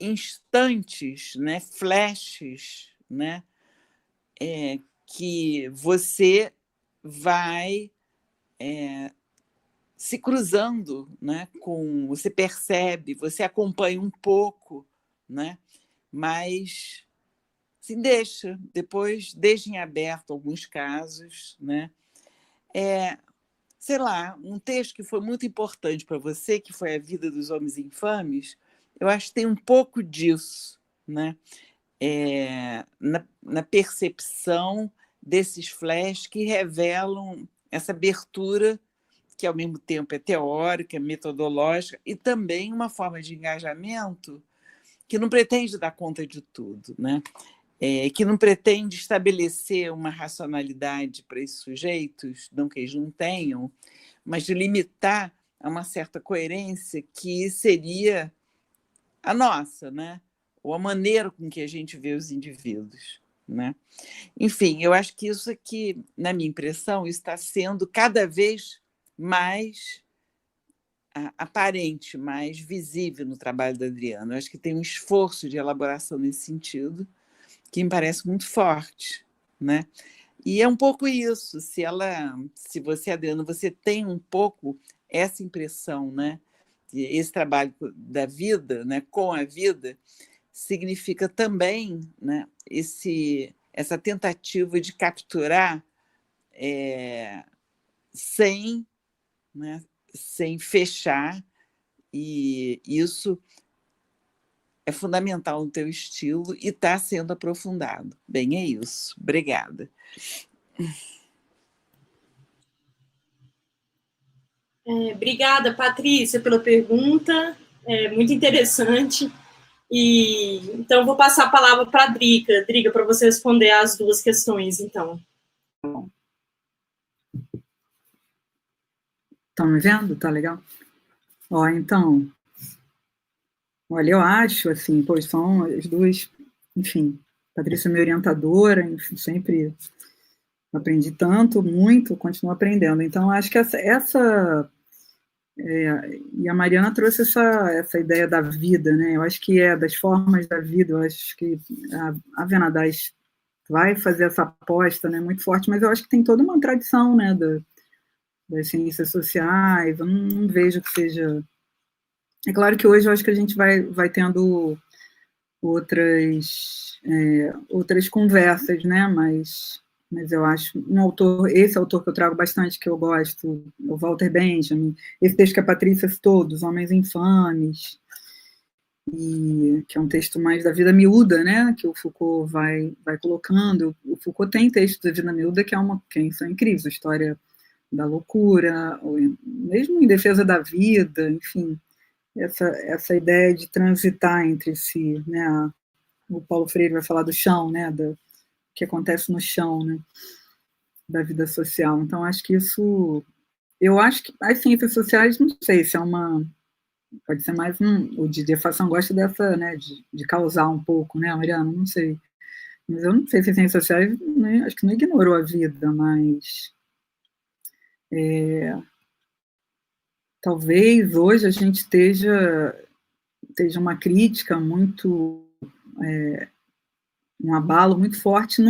Instantes, né? Flashes, né? Que você vai se cruzando, né? Você percebe, você acompanha um pouco, né? Mas assim, depois deixa em aberto alguns casos, né? Sei lá, um texto que foi muito importante para você, que foi A Vida dos Homens Infames, eu acho que tem um pouco disso, né? Na percepção desses flashes que revelam essa abertura que, ao mesmo tempo, é teórica, é metodológica, e também uma forma de engajamento que não pretende dar conta de tudo, né? Que não pretende estabelecer uma racionalidade para esses sujeitos, não que eles não tenham, mas de limitar a uma certa coerência que seria a nossa, né? Ou a maneira com que a gente vê os indivíduos, né? Enfim, eu acho que isso aqui, na minha impressão, está sendo cada vez mais aparente, mais visível no trabalho da Adriana. Eu acho que tem um esforço de elaboração nesse sentido que me parece muito forte, né? E é um pouco isso. Se você, Adriana, você tem um pouco essa impressão, né? Esse trabalho da vida, né? Com a vida, significa também, né? Essa tentativa de capturar sem fechar, e isso é fundamental no teu estilo e está sendo aprofundado. Bem, é isso. Obrigada. Obrigada, Patrícia, pela pergunta. Muito interessante. Então, vou passar a palavra para a Drica. Drica, para você responder as duas questões, então. Estão me vendo? Tá legal? Então, olha, eu acho, assim, pois são as duas, enfim, Patrícia é minha orientadora, enfim, sempre aprendi tanto, muito, continuo aprendendo. Então, acho que e a Mariana trouxe essa ideia da vida, né? Eu acho que das formas da vida, eu acho que a Venadais vai fazer essa aposta, né, muito forte, mas eu acho que tem toda uma tradição, né, das ciências sociais, eu não vejo que seja... É claro que hoje eu acho que a gente vai tendo outras conversas, né, mas eu acho esse autor que eu trago bastante, que eu gosto, o Walter Benjamin, esse texto que a Patrícia citou, dos Homens Infames, e que é um texto mais da vida miúda, né, que o Foucault vai colocando. O Foucault tem textos da vida miúda que são incríveis, a história da loucura, ou mesmo em defesa da vida, enfim, essa ideia de transitar entre si, né, o Paulo Freire vai falar do chão, né, do que acontece no chão, né, da vida social. Então, acho que isso... Eu acho que as ciências sociais, não sei se pode ser mais o Didier Fasson gosta dessa, né, de causar um pouco, né, Mariana, não sei. Mas eu não sei se as ciências sociais, né, acho que não ignorou a vida, mas... talvez hoje a gente esteja uma crítica muito... um abalo muito forte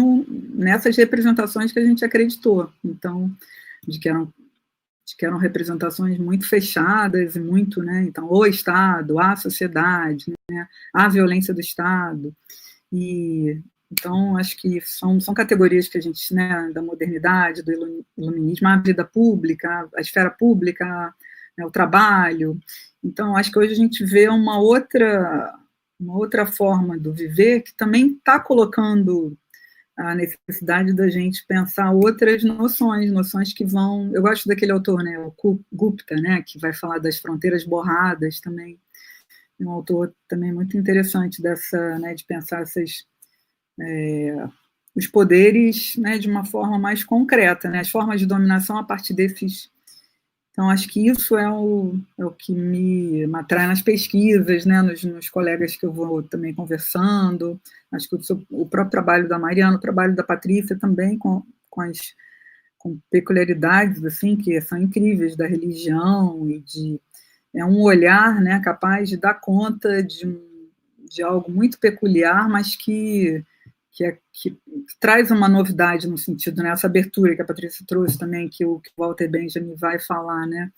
nessas representações que a gente acreditou. Então, de que eram representações muito fechadas e muito, né, então, o Estado, a sociedade, né, a violência do Estado, e então, acho que são categorias que a gente, né, da modernidade, do iluminismo, a vida pública, a esfera pública, né, o trabalho. Então, acho que hoje a gente vê uma outra forma do viver que também está colocando a necessidade da gente pensar outras noções que vão... Eu gosto daquele autor, né, o Gupta, né, que vai falar das fronteiras borradas também. É um autor também muito interessante né, de pensar os poderes, né, de uma forma mais concreta, né, as formas de dominação a partir desses... Então, acho que isso é o que me atrai nas pesquisas, né, nos colegas que eu vou também conversando. Acho que o próprio trabalho da Mariana, o trabalho da Patrícia também, com peculiaridades assim, que são incríveis da religião, e é um olhar, né, capaz de dar conta de algo muito peculiar, mas que traz uma novidade no sentido, né, essa abertura que a Patrícia trouxe também, que o Walter Benjamin vai falar, né,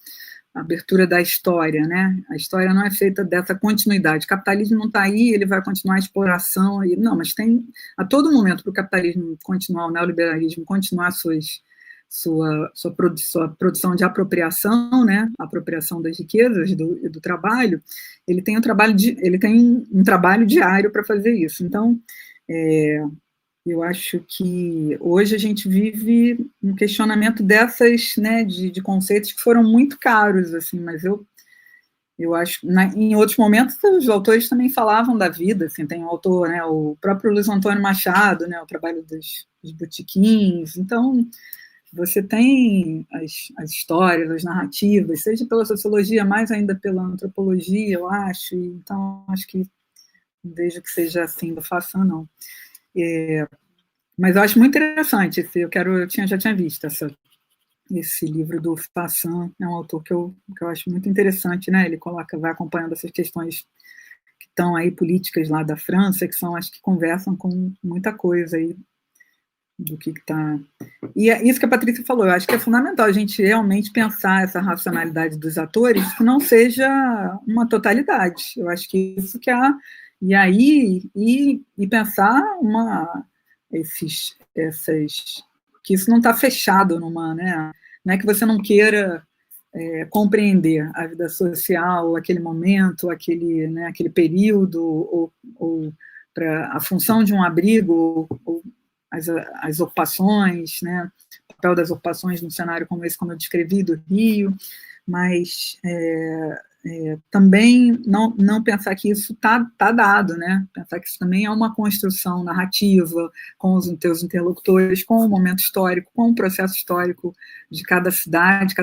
a abertura da história, né, a história não é feita dessa continuidade, o capitalismo não está aí, ele vai continuar a exploração, não, mas tem a todo momento para o capitalismo continuar, o neoliberalismo continuar a sua produção de apropriação, né, apropriação das riquezas e do trabalho, ele tem um trabalho diário para fazer isso. Então, Eu acho que hoje a gente vive um questionamento dessas, né, de conceitos que foram muito caros, assim, mas eu acho, em outros momentos, os autores também falavam da vida, assim, tem um autor, né, o próprio Luiz Antônio Machado, né, o trabalho dos botequins, então você tem as histórias, as narrativas, seja pela sociologia, mais ainda pela antropologia, eu acho, então acho que não vejo que seja assim do Façanha, não. Mas eu acho muito interessante, já tinha visto esse livro do Façanha, é um autor que eu acho muito interessante, né? Ele vai acompanhando essas questões que estão aí políticas lá da França, que são, acho que conversam com muita coisa aí do que está... E é isso que a Patrícia falou, eu acho que é fundamental a gente realmente pensar essa racionalidade dos atores, que não seja uma totalidade. Eu acho que isso que há... E aí, e pensar que isso não está fechado numa, né? Não é que você não queira compreender a vida social, aquele momento, aquele período, ou para a função de um abrigo, ou as ocupações, né? O papel das ocupações num cenário como esse, como eu descrevi, do Rio, mas também não pensar que isso está dado, né? Pensar que isso também é uma construção narrativa com os teus interlocutores, com o momento histórico, com o processo histórico de cada cidade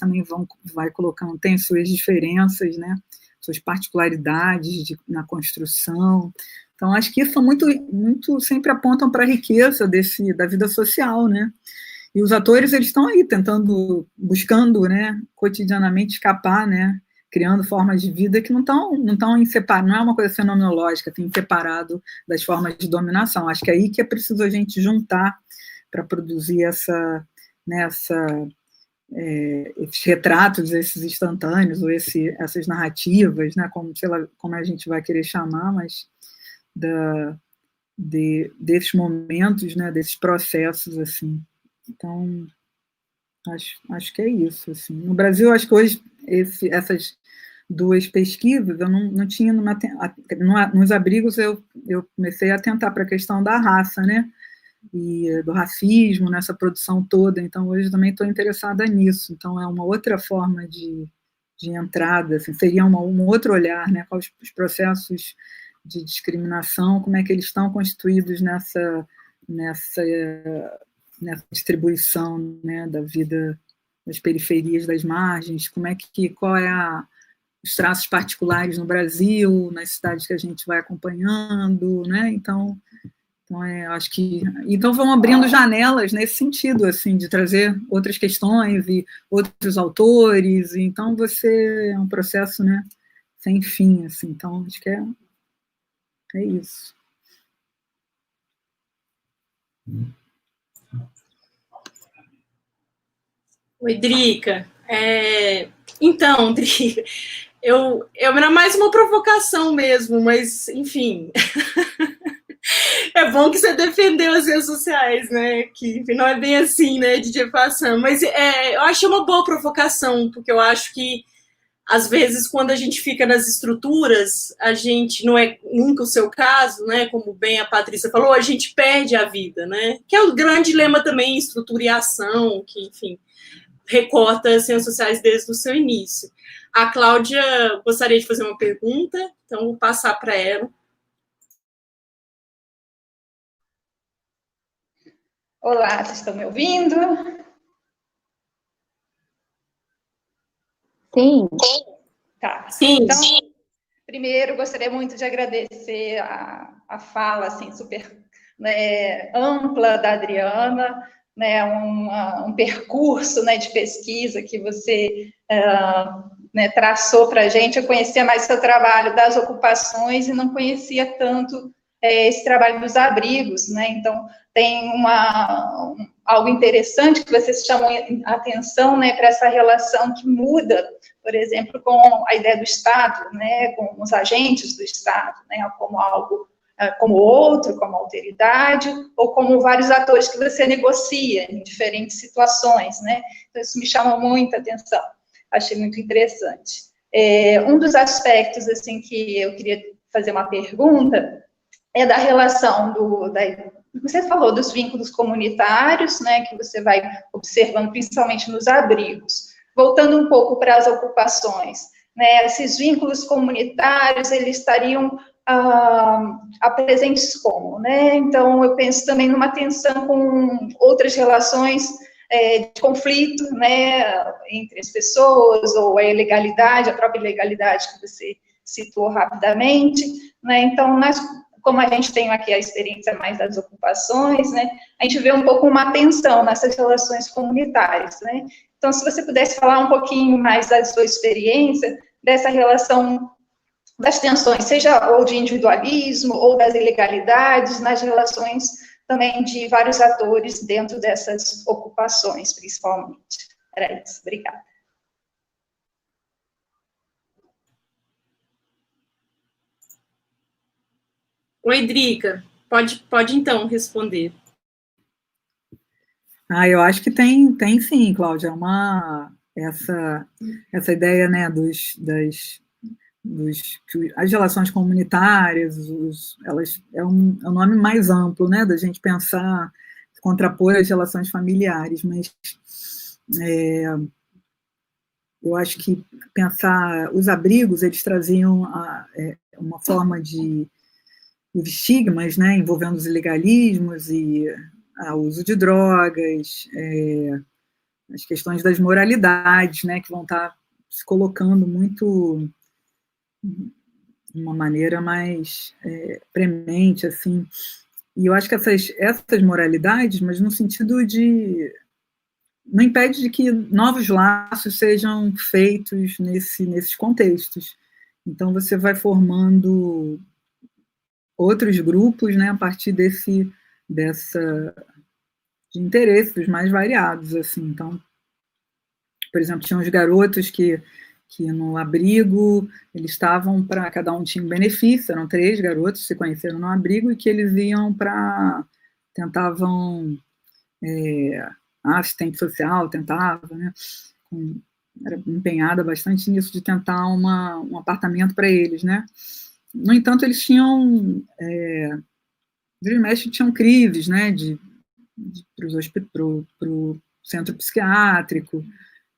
também vai colocando, tem suas diferenças, né? Suas particularidades na construção. Então, acho que isso muito sempre apontam para a riqueza da vida social, né? E os atores, eles estão aí buscando, né, cotidianamente escapar, né, criando formas de vida que não estão em separado, não é uma coisa fenomenológica, assim, separado das formas de dominação. Acho que é aí que é preciso a gente juntar para produzir esses retratos, esses instantâneos, ou essas narrativas, né, como a gente vai querer chamar, mas desses momentos, né, desses processos, assim. Então, acho que é isso. Assim. No Brasil, acho que hoje essas duas pesquisas, eu não tinha nos abrigos, eu comecei a atentar para a questão da raça, né? E do racismo, nessa produção toda. Então, hoje também estou interessada nisso. Então, é uma outra forma de entrada, assim, seria um outro olhar, né? Quais os processos de discriminação, como é que eles estão constituídos nessa distribuição, né, da vida das periferias, das margens, qual é os traços particulares no Brasil, nas cidades que a gente vai acompanhando, né? Então acho que vão abrindo janelas nesse sentido, assim, de trazer outras questões e outros autores. Então é um processo, né, sem fim, assim. Então acho que é isso. Oi, Drica. Então, Drica, era mais uma provocação mesmo, mas, enfim. É bom que você defendeu as redes sociais, né? Que não é bem assim, né, de Façanha. Mas eu acho uma boa provocação, porque eu acho que, às vezes, quando a gente fica nas estruturas, a gente, não é nunca o seu caso, né? Como bem a Patrícia falou, a gente perde a vida, né? Que é o grande dilema também, estrutura e ação, que, enfim, recorta as ciências sociais desde o seu início. A Cláudia gostaria de fazer uma pergunta, então vou passar para ela. Olá, vocês estão me ouvindo? Sim. Tá. Sim. Então, primeiro, gostaria muito de agradecer a fala, assim, super, né, ampla da Adriana, né, um percurso, né, de pesquisa que você né, traçou para a gente. Eu conhecia mais o seu trabalho das ocupações e não conhecia tanto esse trabalho dos abrigos, né? Então, tem algo interessante que vocês chamam a atenção, né, para essa relação que muda, por exemplo, com a ideia do Estado, né, com os agentes do Estado, né, como algo, como outro, como alteridade, ou como vários atores que você negocia em diferentes situações, né? Então, isso me chama muita atenção, achei muito interessante. Um dos aspectos, assim, que eu queria fazer uma pergunta é da relação Você falou dos vínculos comunitários, né, que você vai observando principalmente nos abrigos. Voltando um pouco para as ocupações, né, esses vínculos comunitários, eles estariam presentes como, né? Então, eu penso também numa tensão com outras relações de conflito, né, entre as pessoas, ou a ilegalidade, a própria ilegalidade que você citou rapidamente, né? Então, como a gente tem aqui a experiência mais das ocupações, né, a gente vê um pouco uma tensão nessas relações comunitárias, né? Então, se você pudesse falar um pouquinho mais da sua experiência, dessa relação das tensões, seja ou de individualismo, ou das ilegalidades, nas relações também de vários atores dentro dessas ocupações, principalmente. Era isso, obrigada. Oi, Drica, pode então responder. Eu acho que tem sim, Cláudia, essa ideia, né, as relações comunitárias, elas é um nome mais amplo, né, da gente pensar, contrapor as relações familiares, mas eu acho que pensar os abrigos, eles traziam uma forma de estigmas, né, envolvendo os ilegalismos e o uso de drogas, as questões das moralidades, né, que vão estar se colocando muito de uma maneira mais premente, assim. E eu acho que essas moralidades, mas no sentido de... não impede de que novos laços sejam feitos nesses contextos. Então, você vai formando outros grupos, né, a partir de interesses mais variados, assim. Então, por exemplo, tinha uns garotos que no abrigo, eles estavam para... cada um tinha um benefício, eram 3 garotos que se conheceram no abrigo e que eles iam tentavam... assistente social, tentava, né? Era empenhada bastante nisso de tentar um apartamento para eles, né? No entanto, eles tinham... tinham crises, né? Para o centro psiquiátrico,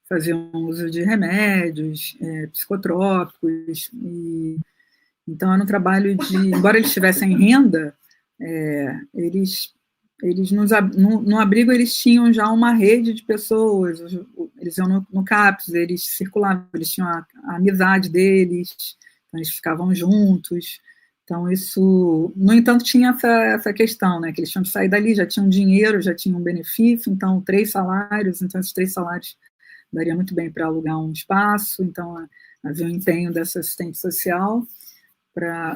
faziam uso de remédios psicotrópicos, então era um trabalho embora eles tivessem renda, eles no abrigo eles tinham já uma rede de pessoas, eles iam no CAPS, eles circulavam, eles tinham a amizade deles, então eles ficavam juntos. Então, isso, no entanto, tinha essa questão, né, que eles tinham que sair dali, já tinham dinheiro, já tinham um benefício, então 3 salários, então esses 3 salários daria muito bem para alugar um espaço, então havia um empenho dessa assistente social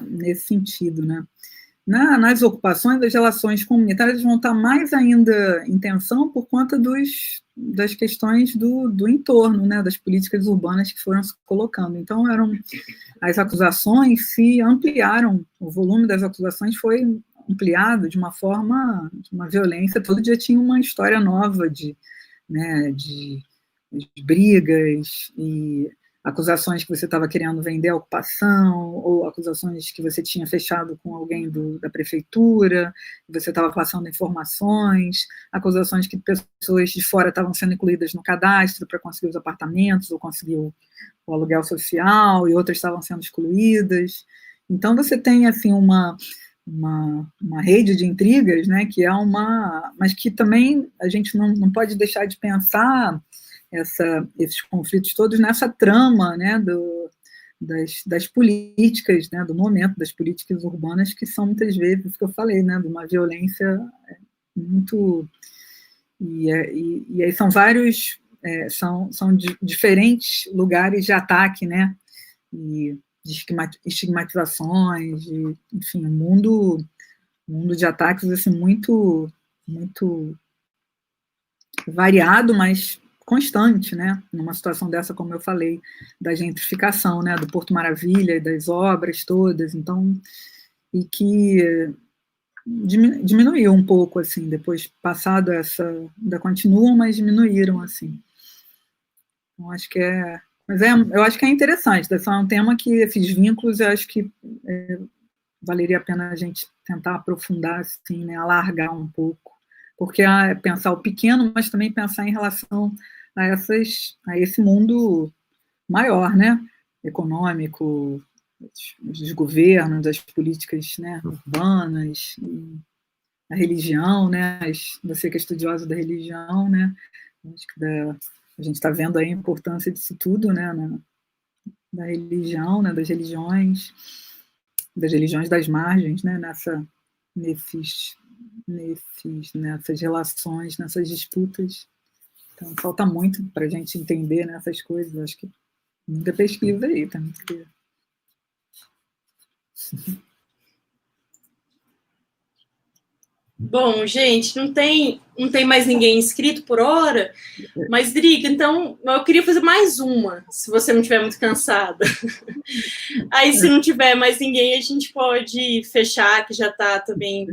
nesse sentido, né. Nas ocupações, as relações comunitárias vão estar mais ainda em tensão por conta das questões do entorno, né, das políticas urbanas que foram se colocando. Então, as acusações se ampliaram, o volume das acusações foi ampliado de uma violência, todo dia tinha uma história nova de brigas e acusações que você estava querendo vender a ocupação, ou acusações que você tinha fechado com alguém da prefeitura, você estava passando informações, acusações que pessoas de fora estavam sendo incluídas no cadastro para conseguir os apartamentos, ou conseguir o aluguel social, e outras estavam sendo excluídas. Então, você tem, assim, uma rede de intrigas, né, que mas que também a gente não pode deixar de pensar esses conflitos todos nessa trama, né, das políticas, né, do momento, das políticas urbanas, que são muitas vezes, isso que eu falei, né, de uma violência muito... E aí são vários... são diferentes lugares de ataque, né, e de estigmatizações, enfim, um mundo de ataques assim, muito variado, mas constante, né, numa situação dessa, como eu falei, da gentrificação, né, do Porto Maravilha e das obras todas, então, e que diminuiu um pouco, assim, depois passado ainda continuam, mas diminuíram, assim. Então, acho que eu acho que é interessante, é um tema que esses vínculos, eu acho que valeria a pena a gente tentar aprofundar, assim, né, alargar um pouco, porque é pensar o pequeno, mas também pensar em relação a esse mundo maior, né, econômico, dos governos, das políticas, né, urbanas, a religião, né, você que é estudiosa da religião, né, acho que a gente está vendo aí a importância disso tudo, né, da religião, né, das religiões das margens, né, nessas relações, nessas disputas. Então, falta muito para a gente entender, né, essas coisas. Acho que muita pesquisa aí também. Bom, gente, não tem mais ninguém inscrito por hora, mas, Drica, então, eu queria fazer mais uma, se você não estiver muito cansada. Aí, se não tiver mais ninguém, a gente pode fechar, que já está também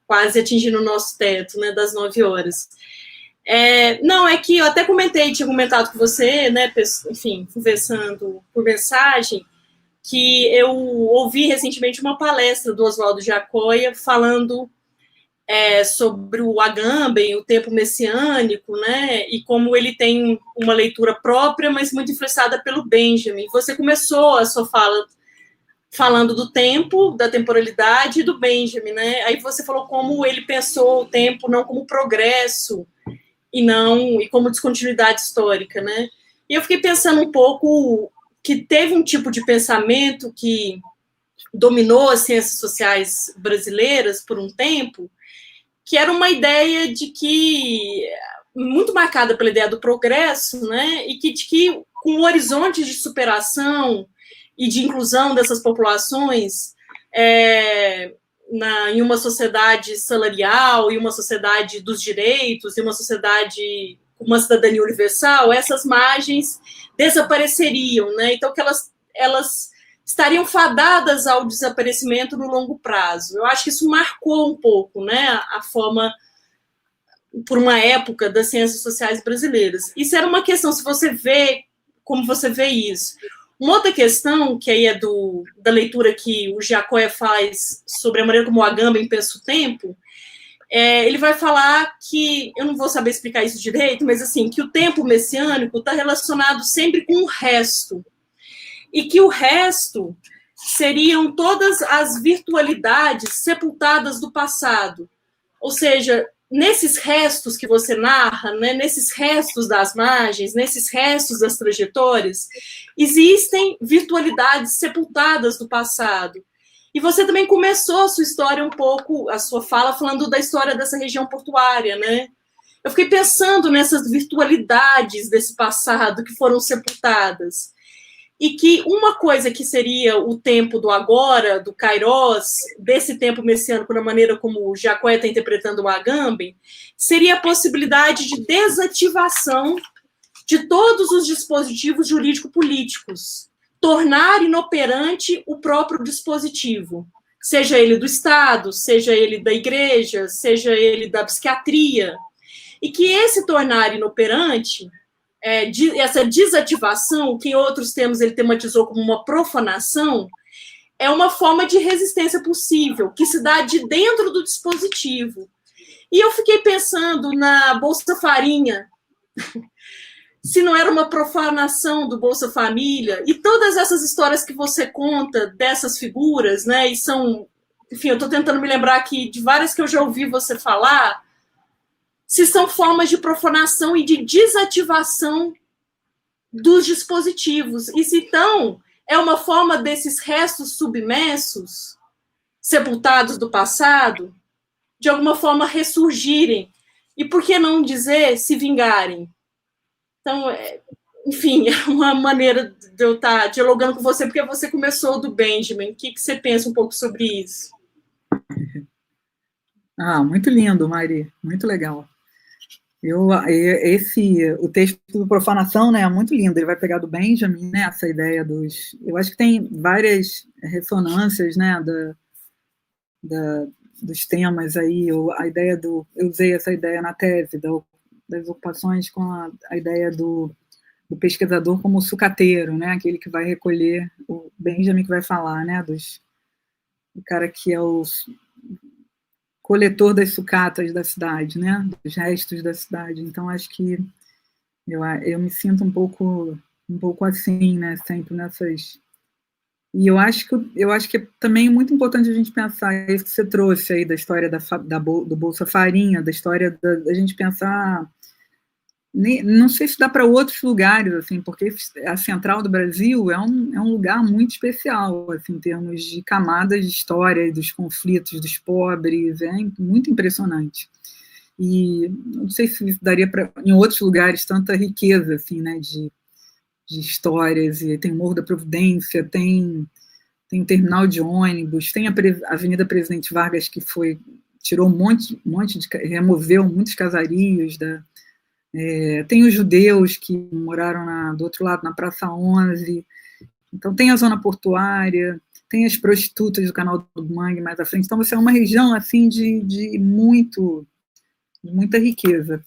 quase atingindo o nosso teto, né, das 9 horas. Não, é que eu até tinha comentado com você, né, enfim, conversando por mensagem, que eu ouvi recentemente uma palestra do Oswaldo Giacoia falando sobre o Agamben, o tempo messiânico, né, e como ele tem uma leitura própria, mas muito influenciada pelo Benjamin. Você começou a sua fala falando do tempo, da temporalidade e do Benjamin, né? Aí você falou como ele pensou o tempo não como progresso e como descontinuidade histórica, né? E eu fiquei pensando um pouco que teve um tipo de pensamento que dominou as ciências sociais brasileiras por um tempo, que era uma ideia de que, muito marcada pela ideia do progresso, né, e de que com o horizonte de superação e de inclusão dessas populações em uma sociedade salarial, em uma sociedade dos direitos, em uma sociedade com uma cidadania universal, essas margens desapareceriam, né? Então que elas estariam fadadas ao desaparecimento no longo prazo. Eu acho que isso marcou um pouco, né, a forma, por uma época, das ciências sociais brasileiras. Isso era uma questão, se você vê, como você vê isso. Uma outra questão, que aí é da leitura que o Giacoia faz sobre a maneira como o Agamben pensa o tempo, ele vai falar que, eu não vou saber explicar isso direito, mas assim, que o tempo messiânico está relacionado sempre com o resto, e que o resto seriam todas as virtualidades sepultadas do passado. Ou seja, nesses restos que você narra, né, nesses restos das margens, nesses restos das trajetórias, existem virtualidades sepultadas do passado. E você também começou a sua história um pouco, a sua fala, falando da história dessa região portuária, né? Eu fiquei pensando nessas virtualidades desse passado que foram sepultadas. E que uma coisa que seria o tempo do agora, do Kairos, desse tempo messiânico, na maneira como o Giacoia está interpretando o Agamben, seria a possibilidade de desativação de todos os dispositivos jurídico-políticos, tornar inoperante o próprio dispositivo, seja ele do Estado, seja ele da igreja, seja ele da psiquiatria, e que esse tornar inoperante, essa desativação, que em outros termos ele tematizou como uma profanação, é uma forma de resistência possível, que se dá de dentro do dispositivo. E eu fiquei pensando na Bolsa Farinha, se não era uma profanação do Bolsa Família, e todas essas histórias que você conta dessas figuras, né, e são, enfim, eu estou tentando me lembrar aqui de várias que eu já ouvi você falar, se são formas de profanação e de desativação dos dispositivos. E se então é uma forma desses restos submersos, sepultados do passado, de alguma forma ressurgirem. E por que não dizer se vingarem? Então, enfim, é uma maneira de eu estar dialogando com você, porque você começou do Benjamin. O que você pensa um pouco sobre isso? Muito lindo, Mari, muito legal. O texto do Profanação, né, é muito lindo, ele vai pegar do Benjamin, né, essa ideia eu acho que tem várias ressonâncias, né, dos temas aí, a ideia eu usei essa ideia na tese, das ocupações com a ideia do pesquisador como sucateiro, né, aquele que vai recolher, o Benjamin que vai falar, né, o cara que é o coletor das sucatas da cidade, né? Dos restos da cidade. Então, acho que eu me sinto um pouco assim, né? Sempre nessas... E eu acho que é também muito importante a gente pensar isso que você trouxe aí da história do Bolsa Farinha, da história da gente pensar... Não sei se dá para outros lugares, assim, porque a Central do Brasil é um lugar muito especial, assim, em termos de camadas de história e dos conflitos dos pobres, é muito impressionante. E não sei se daria para, em outros lugares, tanta riqueza, assim, né, de histórias, e tem o Morro da Providência, tem terminal de ônibus, tem a Avenida Presidente Vargas, que tirou removeu muitos casarios tem os judeus que moraram do outro lado, na Praça 11, então tem a zona portuária, tem as prostitutas do Canal do Mangue mais à frente, então você é uma região assim de muita riqueza.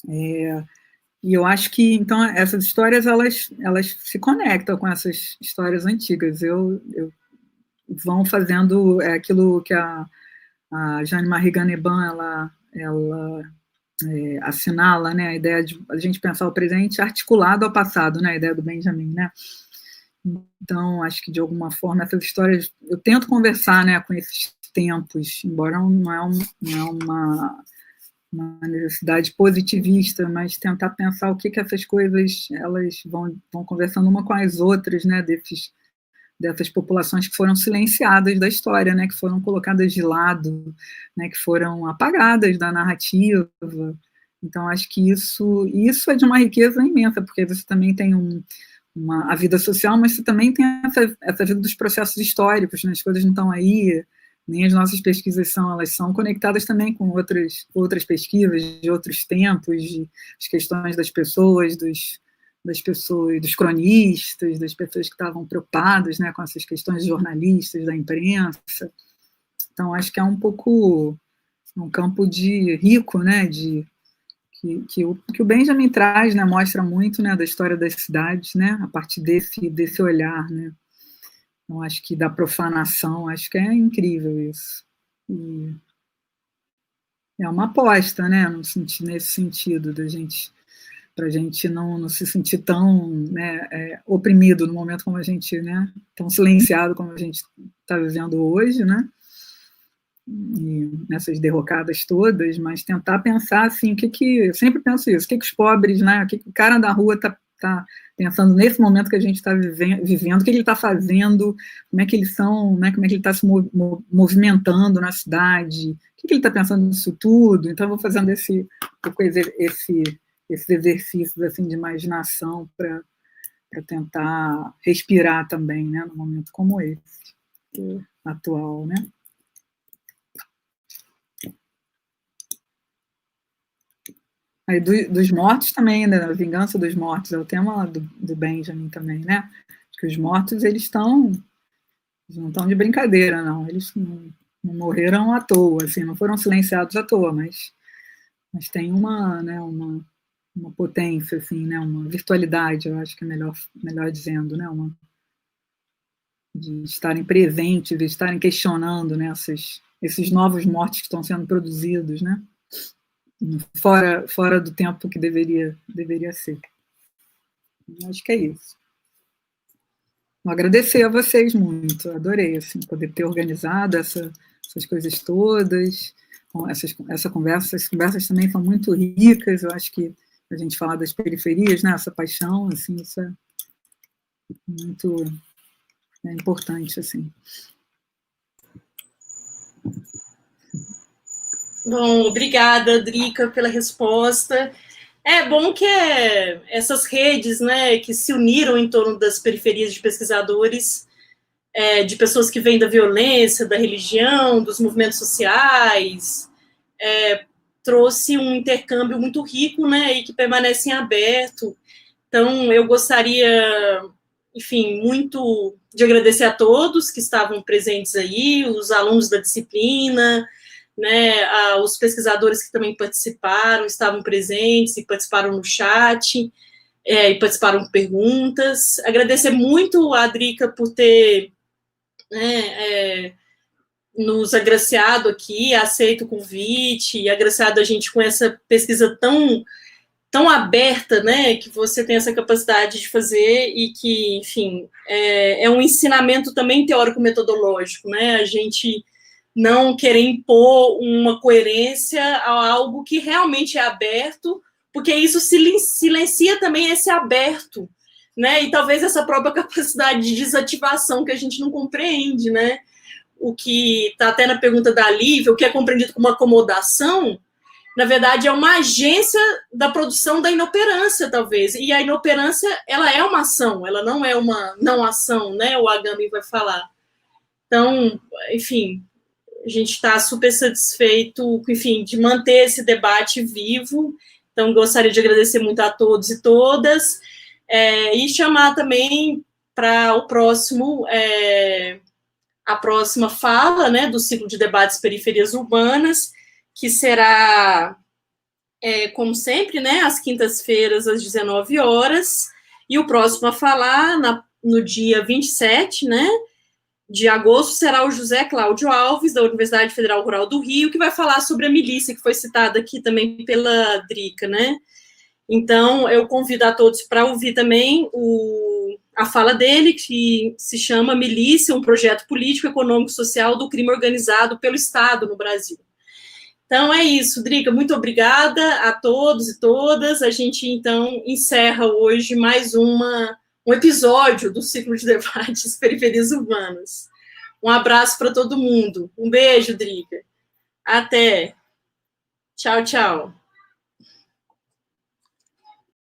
E eu acho que, então, essas histórias, elas se conectam com essas histórias antigas, vão fazendo aquilo que a Jeanne Marie Ganeban, ela assinala, né, a ideia de a gente pensar o presente articulado ao passado, né, a ideia do Benjamin, né. Então, acho que, de alguma forma, essas histórias, eu tento conversar, né, com esses tempos, embora não é uma necessidade positivista, mas tentar pensar o que essas coisas, elas vão conversando uma com as outras, né, dessas populações que foram silenciadas da história, né, que foram colocadas de lado, né, que foram apagadas da narrativa. Então, acho que isso é de uma riqueza imensa, porque você também tem a vida social, mas você também tem essa vida dos processos históricos, né, as coisas não estão aí, nem as nossas pesquisas elas são conectadas também com outras pesquisas de outros tempos, as questões das pessoas, dos cronistas, das pessoas que estavam preocupadas, né, com essas questões jornalistas, da imprensa. Então, acho que é um pouco um campo rico, né, que o Benjamin traz, né, mostra muito, né, da história das cidades, né, a partir desse olhar, né. Então, acho que da profanação, acho que é incrível isso. E é uma aposta, né, nesse sentido para a gente não se sentir tão, né, oprimido no momento como a gente, né, tão silenciado como a gente está vivendo hoje, né, e nessas derrocadas todas, mas tentar pensar assim, eu sempre penso isso, o que os pobres, né, o que o cara da rua está pensando nesse momento que a gente está vivendo, o que ele está fazendo, como é que eles são, né, como é que ele está se movimentando na cidade, o que ele está pensando nisso tudo. Então, eu vou fazendo esses exercícios assim, de imaginação para tentar respirar também, né, num momento como esse, atual, né. Aí dos mortos também, né, a vingança dos mortos, é o tema do Benjamin também, né, que os mortos, eles não estão de brincadeira, não, eles não morreram à toa, assim, não foram silenciados à toa, mas tem uma potência, assim, né, uma virtualidade, eu acho que é melhor dizendo, né, de estarem presentes, de estarem questionando, né, esses novos mortos que estão sendo produzidos, né, fora do tempo que deveria ser. Acho que é isso. Vou agradecer a vocês muito, adorei, assim, poder ter organizado essas coisas todas, essa conversa, essas conversas também são muito ricas, eu acho que a gente falar das periferias, né, essa paixão, assim, isso é muito importante, assim. Bom, obrigada, Drica, pela resposta. É bom que essas redes, né, que se uniram em torno das periferias de pesquisadores, de pessoas que vêm da violência, da religião, dos movimentos sociais, trouxe um intercâmbio muito rico, né, e que permanece em aberto. Então, eu gostaria, enfim, muito de agradecer a todos que estavam presentes aí, os alunos da disciplina, né, os pesquisadores que também participaram, estavam presentes e participaram no chat, e participaram com perguntas. Agradecer muito a Drica por ter né, nos agraciado aqui, aceito o convite, e agraciado a gente com essa pesquisa tão aberta, né, que você tem essa capacidade de fazer e que, enfim, é um ensinamento também teórico-metodológico, né, a gente não querer impor uma coerência a algo que realmente é aberto, porque isso silencia também esse aberto, né, e talvez essa própria capacidade de desativação que a gente não compreende, né, o que está até na pergunta da Lívia, o que é compreendido como acomodação, na verdade, é uma agência da produção da inoperância, talvez. E a inoperância, ela é uma ação, ela não é uma não-ação, né? O Agamben vai falar. Então, enfim, a gente está super satisfeito, enfim, de manter esse debate vivo. Então, gostaria de agradecer muito a todos e todas. E chamar também para o próximo... a próxima fala, né, do ciclo de debates Periferias Urbanas, que será, como sempre, né, às quintas-feiras, às 19 horas, e o próximo a falar, no dia 27, né, de agosto, será o José Cláudio Alves, da Universidade Federal Rural do Rio, que vai falar sobre a milícia, que foi citada aqui também pela Drica, né. Então, eu convido a todos para ouvir também a fala dele, que se chama Milícia, um projeto político, econômico e social do crime organizado pelo Estado no Brasil. Então, é isso, Drica, muito obrigada a todos e todas. A gente, então, encerra hoje mais um episódio do ciclo de debates Periferias Urbanas. Um abraço para todo mundo. Um beijo, Drica. Até. Tchau, tchau.